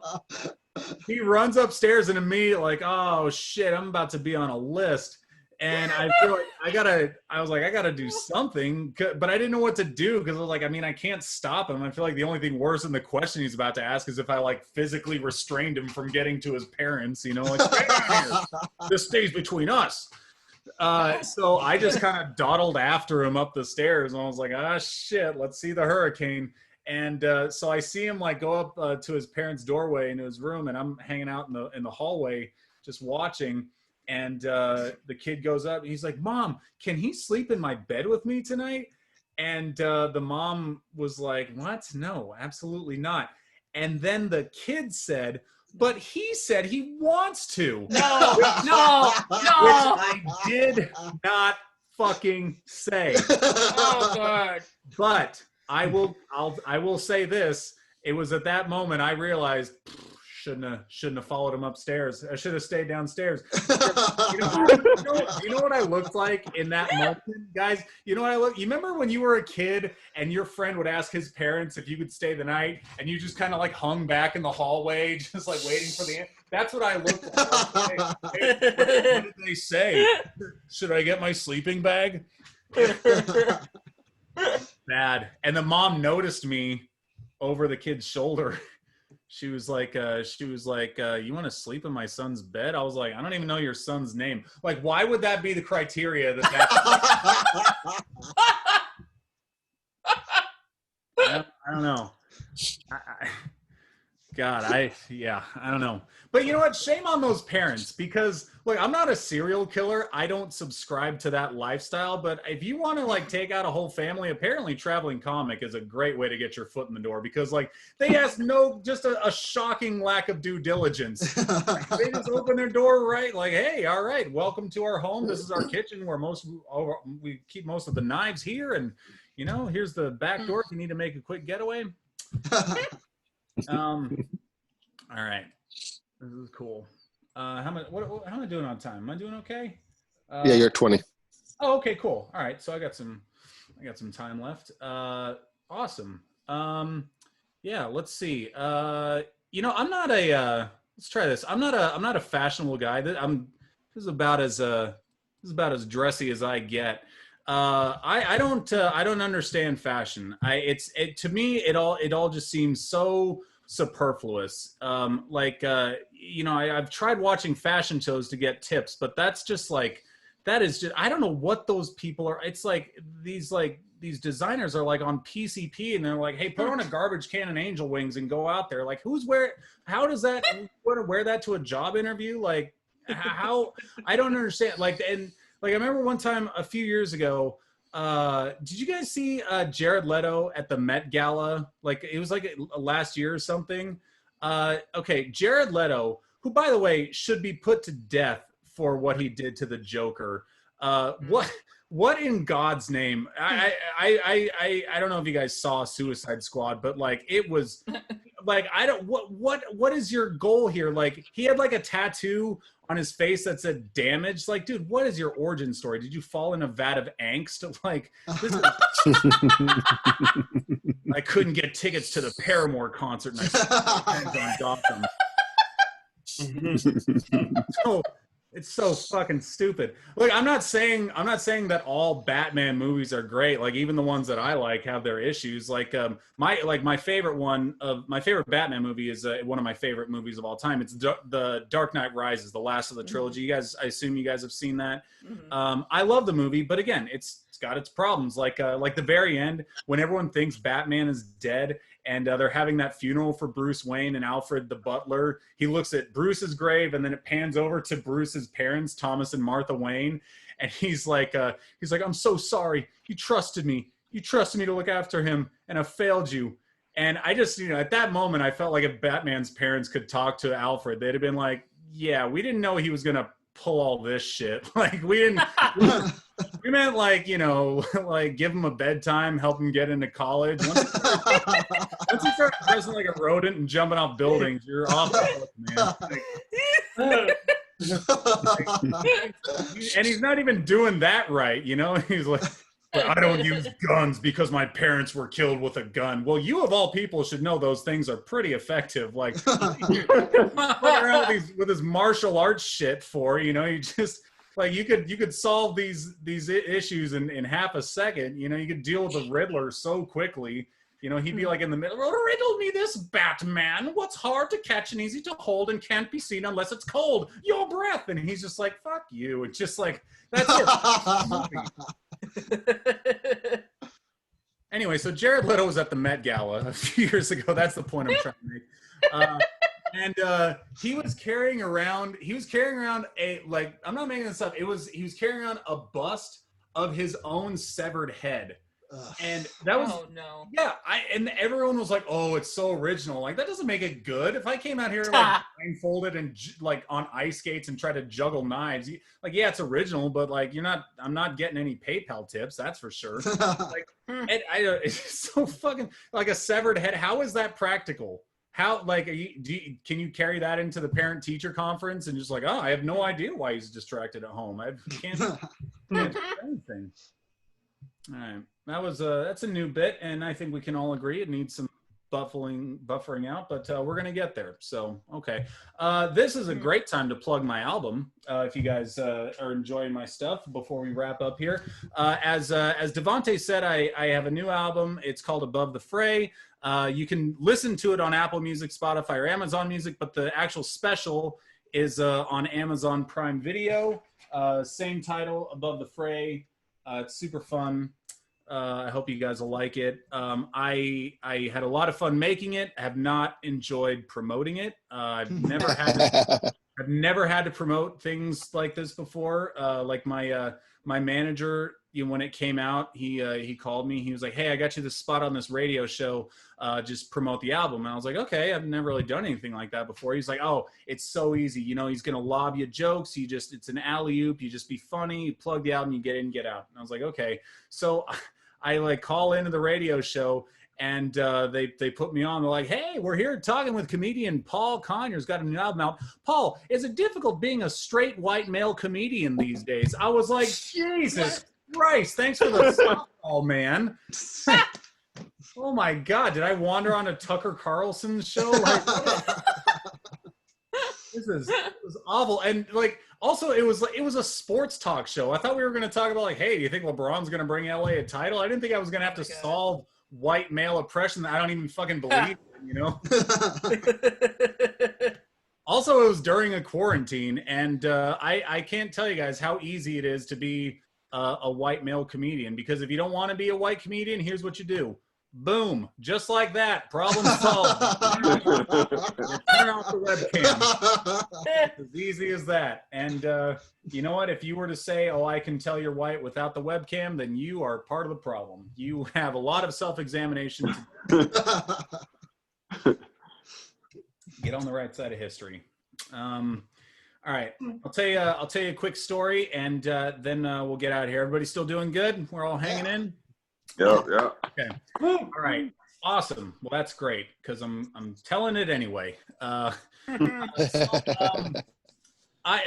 He runs upstairs and immediately like, oh shit, I'm about to be on a list. And I feel like I gotta do something, but I didn't know what to do because I was like, I can't stop him. I feel like the only thing worse than the question he's about to ask is if I like physically restrained him from getting to his parents, like, stay down here. This stays between us. So I just kind of dawdled after him up the stairs, and I was like, ah, shit, let's see the hurricane. And so I see him like go up to his parents' doorway into his room, and I'm hanging out in the hallway just watching. And the kid goes up and he's like, Mom, can he sleep in my bed with me tonight? And the mom was like, what? No, absolutely not. And then the kid said, but he said he wants to. No. Which I did not fucking say. Oh, God. But I will say this. It was at that moment I realized, shouldn't have followed him upstairs. I should have stayed downstairs. You know what I looked like in that moment, guys? You know what I look? You remember when you were a kid and your friend would ask his parents if you could stay the night, and you just kind of like hung back in the hallway, just like waiting for the end? That's what I looked like. Hey, what did they say? Should I get my sleeping bag? Bad. And the mom noticed me over the kid's shoulder. She was like, you want to sleep in my son's bed? I was like, I don't even know your son's name. Like, why would that be the criteria that I don't know. I don't know. But you know what? Shame on those parents, because look, I'm not a serial killer. I don't subscribe to that lifestyle. But if you want to like take out a whole family, apparently traveling comic is a great way to get your foot in the door, because like they ask just a shocking lack of due diligence. They just open their door, right? Like, hey, all right, welcome to our home. This is our kitchen where we keep most of the knives here. And, here's the back door if you need to make a quick getaway. All right, this is cool. How am I doing on time? Am I doing okay? Yeah, you're 20. Oh, okay, cool. All right, so I got some time left. Awesome. Yeah, let's see. I'm not a. Let's try this. I'm not a fashionable guy. This is about as dressy as I get. I don't understand fashion. To me, it all just seems so superfluous. I've tried watching fashion shows to get tips, but that is just, I don't know what those people are. It's like these designers are like on PCP, and they're like, hey, put on a garbage can and angel wings and go out there. Like, how does that, want to wear that to a job interview? Like, how, I don't understand. I remember one time a few years ago, did you guys see Jared Leto at the Met Gala? Like, it was like last year or something. Okay, Jared Leto, who, by the way, should be put to death for what he did to the Joker. What in God's name? I don't know if you guys saw Suicide Squad, but like it was like what is your goal here? Like, he had like a tattoo on his face that said damaged. Like, dude, what is your origin story? Did you fall in a vat of angst? Like, I couldn't get tickets to the Paramore concert, and I spent on Gotham. So it's so fucking stupid. Look, I'm not saying that all Batman movies are great. Like, even the ones that I like have their issues. Like, my favorite Batman movie is one of my favorite movies of all time. It's the Dark Knight Rises, the last of the trilogy. I assume you guys have seen that. Mm-hmm. I love the movie, but again, it's it's got its problems. Like the very end when everyone thinks Batman is dead and they're having that funeral for Bruce Wayne and Alfred the butler. He looks at Bruce's grave and then it pans over to Bruce's parents, Thomas and Martha Wayne, and he's like, I'm so sorry. You trusted me. You trusted me to look after him, and I failed you. And I just, at that moment, I felt like if Batman's parents could talk to Alfred, they'd have been like, yeah, we didn't know he was going to pull all this shit. Like, we didn't, we meant like, like give him a bedtime, help him get into college. Once you start dressing like a rodent and jumping off buildings, you're off the hook, man. And he's not even doing that right, He's like, I don't use guns because my parents were killed with a gun. Well, you of all people should know those things are pretty effective. Like, around with his martial arts shit for, you just like you could solve these issues in half a second. You could deal with the Riddler so quickly. He'd be like in the middle, riddle me this, Batman. What's hard to catch and easy to hold and can't be seen unless it's cold? Your breath. And he's just like, fuck you. It's just like, that's it. Anyway, so Jared Leto was at the Met Gala a few years ago. That's the point I'm trying to make. And he was carrying around a, like, I'm not making this up. He was carrying around a bust of his own severed head. And that was, and everyone was like, oh, it's so original. Like, that doesn't make it good. If I came out here like blindfolded and like on ice skates and try to juggle knives, like, yeah, it's original, but like, I'm not getting any PayPal tips, that's for sure. Like, and it's so fucking like a severed head. How is that practical? How, like, can you carry that into the parent teacher conference and just like, oh, I have no idea why he's distracted at home. I can't do anything. All right. That's a new bit, and I think we can all agree it needs some buffering out, but we're gonna get there. So, okay, this is a great time to plug my album. If you guys are enjoying my stuff, before we wrap up here, as Devonte said, I have a new album. It's called Above the Fray. You can listen to it on Apple Music, Spotify, or Amazon Music, but the actual special is on Amazon Prime Video. Same title, Above the Fray. It's super fun. I hope you guys will like it. I had a lot of fun making it. I have not enjoyed promoting it. I've never had to promote things like this before. Like my manager, when it came out, he called me. He was like, "Hey, I got you this spot on this radio show. Just promote the album." And I was like, "Okay, I've never really done anything like that before." He's like, "Oh, it's so easy. He's gonna lob you jokes. It's an alley-oop. You just be funny. You plug the album, you get in, get out." And I was like, "Okay." So I like call into the radio show, and they put me on. They're like, "Hey, we're here talking with comedian Paul Conyers. Got a new album out. Paul, is it difficult being a straight white male comedian these days?" I was like, Jesus Christ, thanks for the softball, man. Oh my God, did I wander on a Tucker Carlson show? Like, this was awful. And like, also it was a sports talk show. I thought we were going to talk about like, hey, do you think LeBron's going to bring LA a title? I didn't think I was going to have to solve white male oppression that I don't even fucking believe in, Also, it was during a quarantine, and I can't tell you guys how easy it is to be a white male comedian, because if you don't want to be a white comedian, here's what you do. Boom. Just like that. Problem solved. Turn off the webcam. As easy as that. And you know what? If you were to say, oh, I can tell you're white without the webcam, then you are part of the problem. You have a lot of self-examination to do. Get on the right side of history. All right, I'll tell you a quick story, and then we'll get out of here. Everybody still doing good? We're all hanging in? Yeah. Okay. All right. Awesome. Well, that's great, because I'm telling it anyway.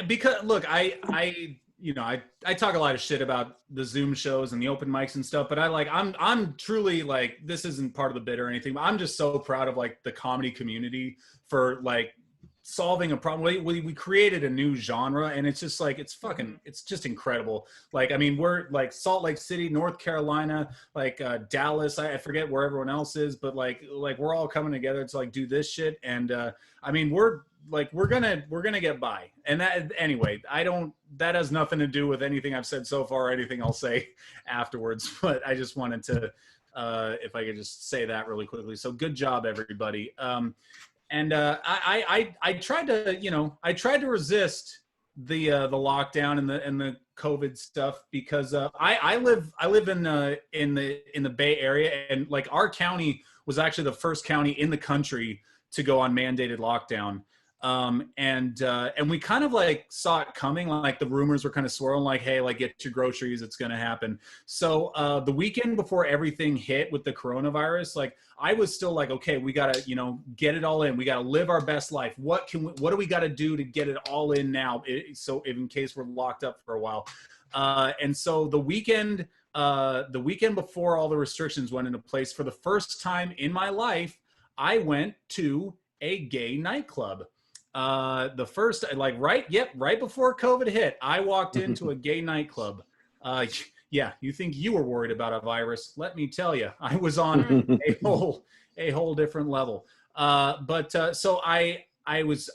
Because look, I talk a lot of shit about the Zoom shows and the open mics and stuff, but I'm truly like, this isn't part of the bit or anything, but I'm just so proud of like the comedy community for like solving a problem. We created a new genre, and it's just like, it's just incredible. Like, I mean, we're like Salt Lake City, North Carolina, like Dallas, I forget where everyone else is, but like we're all coming together to like do this shit. And I mean, we're like we're gonna get by. And that anyway, that has nothing to do with anything I've said so far or anything I'll say afterwards. But I just wanted to, if I could just say that really quickly. So good job, everybody. And I tried to resist the lockdown and the COVID stuff because I live in the Bay Area, and like our county was actually the first county in the country to go on mandated lockdown. And we kind of like saw it coming, like the rumors were kind of swirling like, hey, like get your groceries, it's going to happen. So the weekend before everything hit with the coronavirus, like I was still like, okay, we got to, get it all in. We got to live our best life. What do we got to do to get it all in now? So in case we're locked up for a while. And so the weekend before all the restrictions went into place, for the first time in my life, I went to a gay nightclub. Right before COVID hit, I walked into a gay nightclub. Yeah, you think you were worried about a virus? Let me tell you, I was on a whole different level. So I was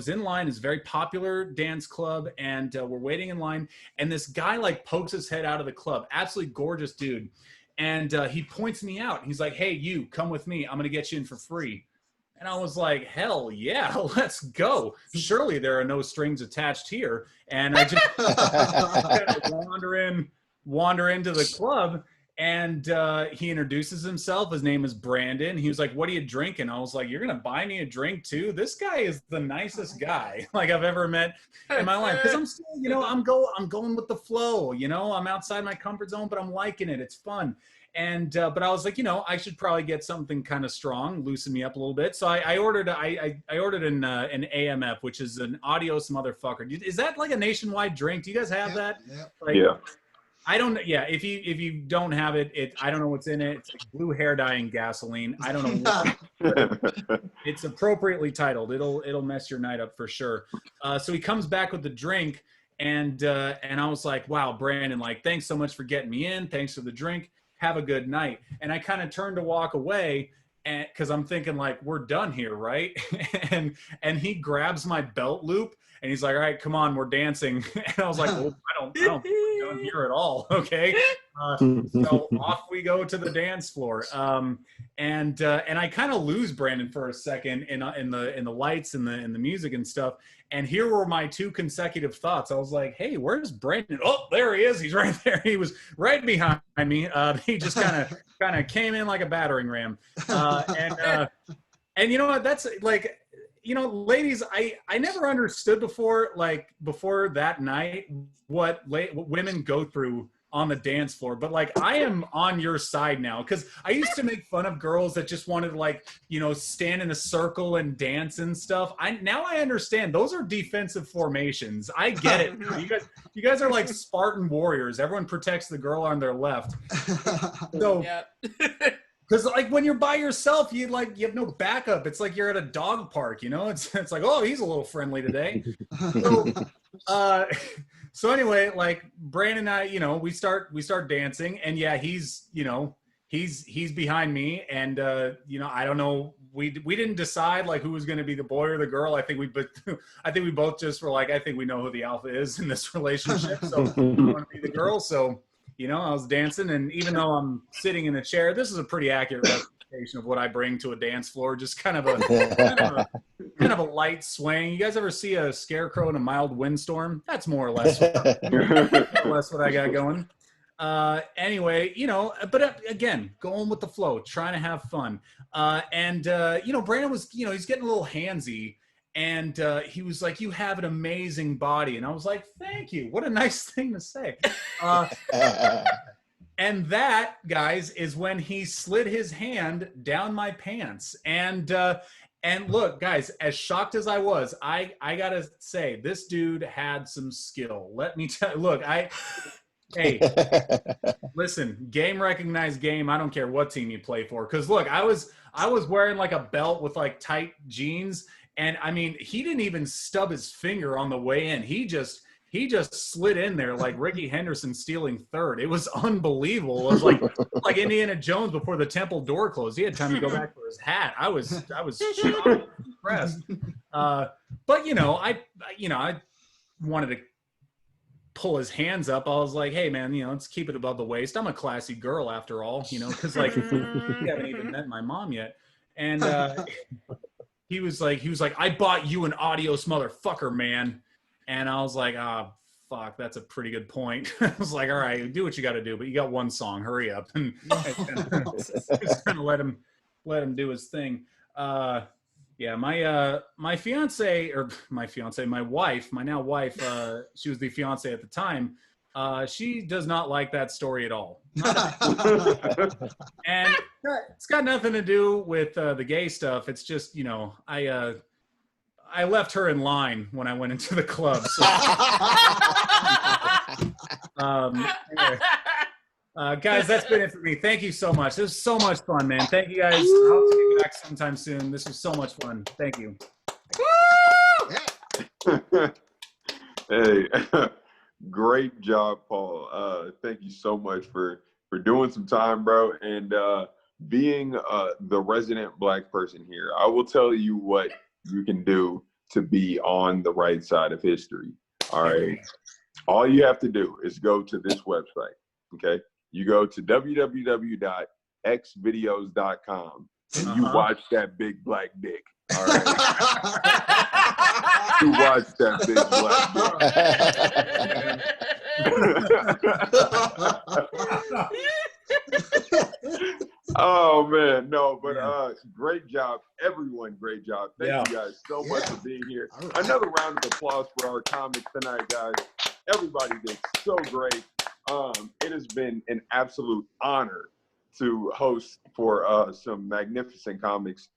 in line. It's a very popular dance club, and we're waiting in line. And this guy like pokes his head out of the club. Absolutely gorgeous dude. And he points me out. He's like, "Hey, you come with me. I'm gonna get you in for free." And I was like, hell yeah, let's go. Surely there are no strings attached here. And I just wander into the club, and he introduces himself. His name is Brandon. He was like, what are you drinking? I was like, you're going to buy me a drink too? This guy is the nicest guy like I've ever met in my life. Because I'm still, I'm going with the flow. I'm outside my comfort zone, but I'm liking it. It's fun. And but I was like, I should probably get something kind of strong, loosen me up a little bit. So I ordered an AMF, which is an adios motherfucker. Is that like a nationwide drink? Do you guys have that? Yeah. Like, yeah. I don't. Yeah. If you don't have it, I don't know what's in it. It's like blue hair dye and gasoline. I don't know. What, it's appropriately titled. It'll mess your night up for sure. So he comes back with the drink, and I was like, wow, Brandon, like, thanks so much for getting me in. Thanks for the drink. Have a good night. And I kind of turned to walk away, and because I'm thinking like, we're done here, right? and he grabs my belt loop, and he's like, all right, come on, we're dancing. And I was like, well, I don't think we're done here at all. Okay. So off we go to the dance floor. And I kind of lose Brandon for a second in the lights and the music and stuff. And here were my two consecutive thoughts. I was like, hey, where's Brandon? Oh, there he is. He's right there. He was right behind me. He just kind of came in like a battering ram. And you know what? That's like, ladies, I never understood before that night what women go through on the dance floor. But like, I am on your side now, because I used to make fun of girls that just wanted to like, stand in a circle and dance and stuff. Now I understand those are defensive formations. I get it. You guys are like Spartan warriors. Everyone protects the girl on their left. So, because like when you're by yourself, you have no backup. It's like you're at a dog park, It's like, oh, he's a little friendly today. So anyway, like Brandon and I, we start dancing, and yeah, he's behind me, and I don't know, we didn't decide like who was going to be the boy or the girl. I think we both just were like, I think we know who the alpha is in this relationship, so I want to be the girl. So I was dancing, and even though I'm sitting in a chair, this is a pretty accurate representation of what I bring to a dance floor. Just kind of a light swing. You guys ever see a scarecrow in a mild windstorm? That's more or less what I got going. Anyway, but again, going with the flow, trying to have fun. Brandon was, he's getting a little handsy. And he was like, you have an amazing body. And I was like, thank you. What a nice thing to say. And that, guys, is when he slid his hand down my pants. And look, guys, as shocked as I was, I got to say, this dude had some skill. Let me tell you. Look, hey, listen, game recognized game. I don't care what team you play for. Because, look, I was wearing like a belt with like tight jeans. And I mean, he didn't even stub his finger on the way in. He just slid in there like Ricky Henderson stealing third. It was unbelievable. It was like Indiana Jones before the temple door closed. He had time to go back for his hat. I was shocked, impressed. But I wanted to pull his hands up. I was like, hey man, let's keep it above the waist. I'm a classy girl after all, because like you haven't even met my mom yet. And he was like, I bought you an Adios motherfucker, man. And I was like, fuck, that's a pretty good point. I was like, all right, do what you got to do, but you got one song, hurry up. And just kind of let him do his thing. Yeah, my wife, my now wife, she was the fiance at the time. She does not like that story at all. And it's got nothing to do with the gay stuff. It's just, I left her in line when I went into the club. So. Anyway. Guys, that's been it for me. Thank you so much. This was so much fun, man. Thank you guys. I'll see you back sometime soon. This was so much fun. Thank you. Hey, great job, Paul. Thank you so much for doing some time, bro, and being the resident Black person here. I will tell you what you can do to be on the right side of history. All right. All you have to do is go to this website. Okay. You go to www.xvideos.com and you watch that big black dick. All right. You watch that big black dick. Oh man, no, but great job, everyone. Great job. Thank you guys so much for being here. Right. Another round of applause for our comics tonight, guys. Everybody did so great. It has been an absolute honor to host for some magnificent comics.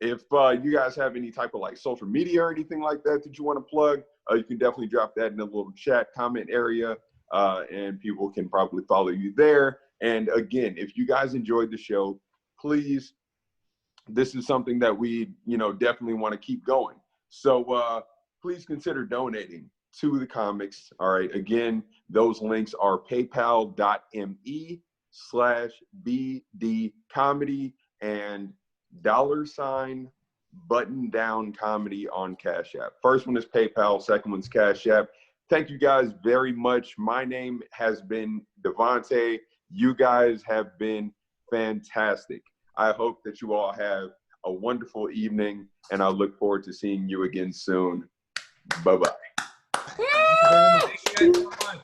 If you guys have any type of like social media or anything like that you want to plug, you can definitely drop that in the little chat comment area, and people can probably follow you there. And again, if you guys enjoyed the show, please, this is something that we, definitely want to keep going. So please consider donating to the comics. All right. Again, those links are paypal.me/BD comedy and $button down comedy on Cash App. First one is PayPal. Second one's Cash App. Thank you guys very much. My name has been Devonte. You guys have been fantastic. I hope that you all have a wonderful evening, and I look forward to seeing you again soon. Bye-bye. Thank you guys so much.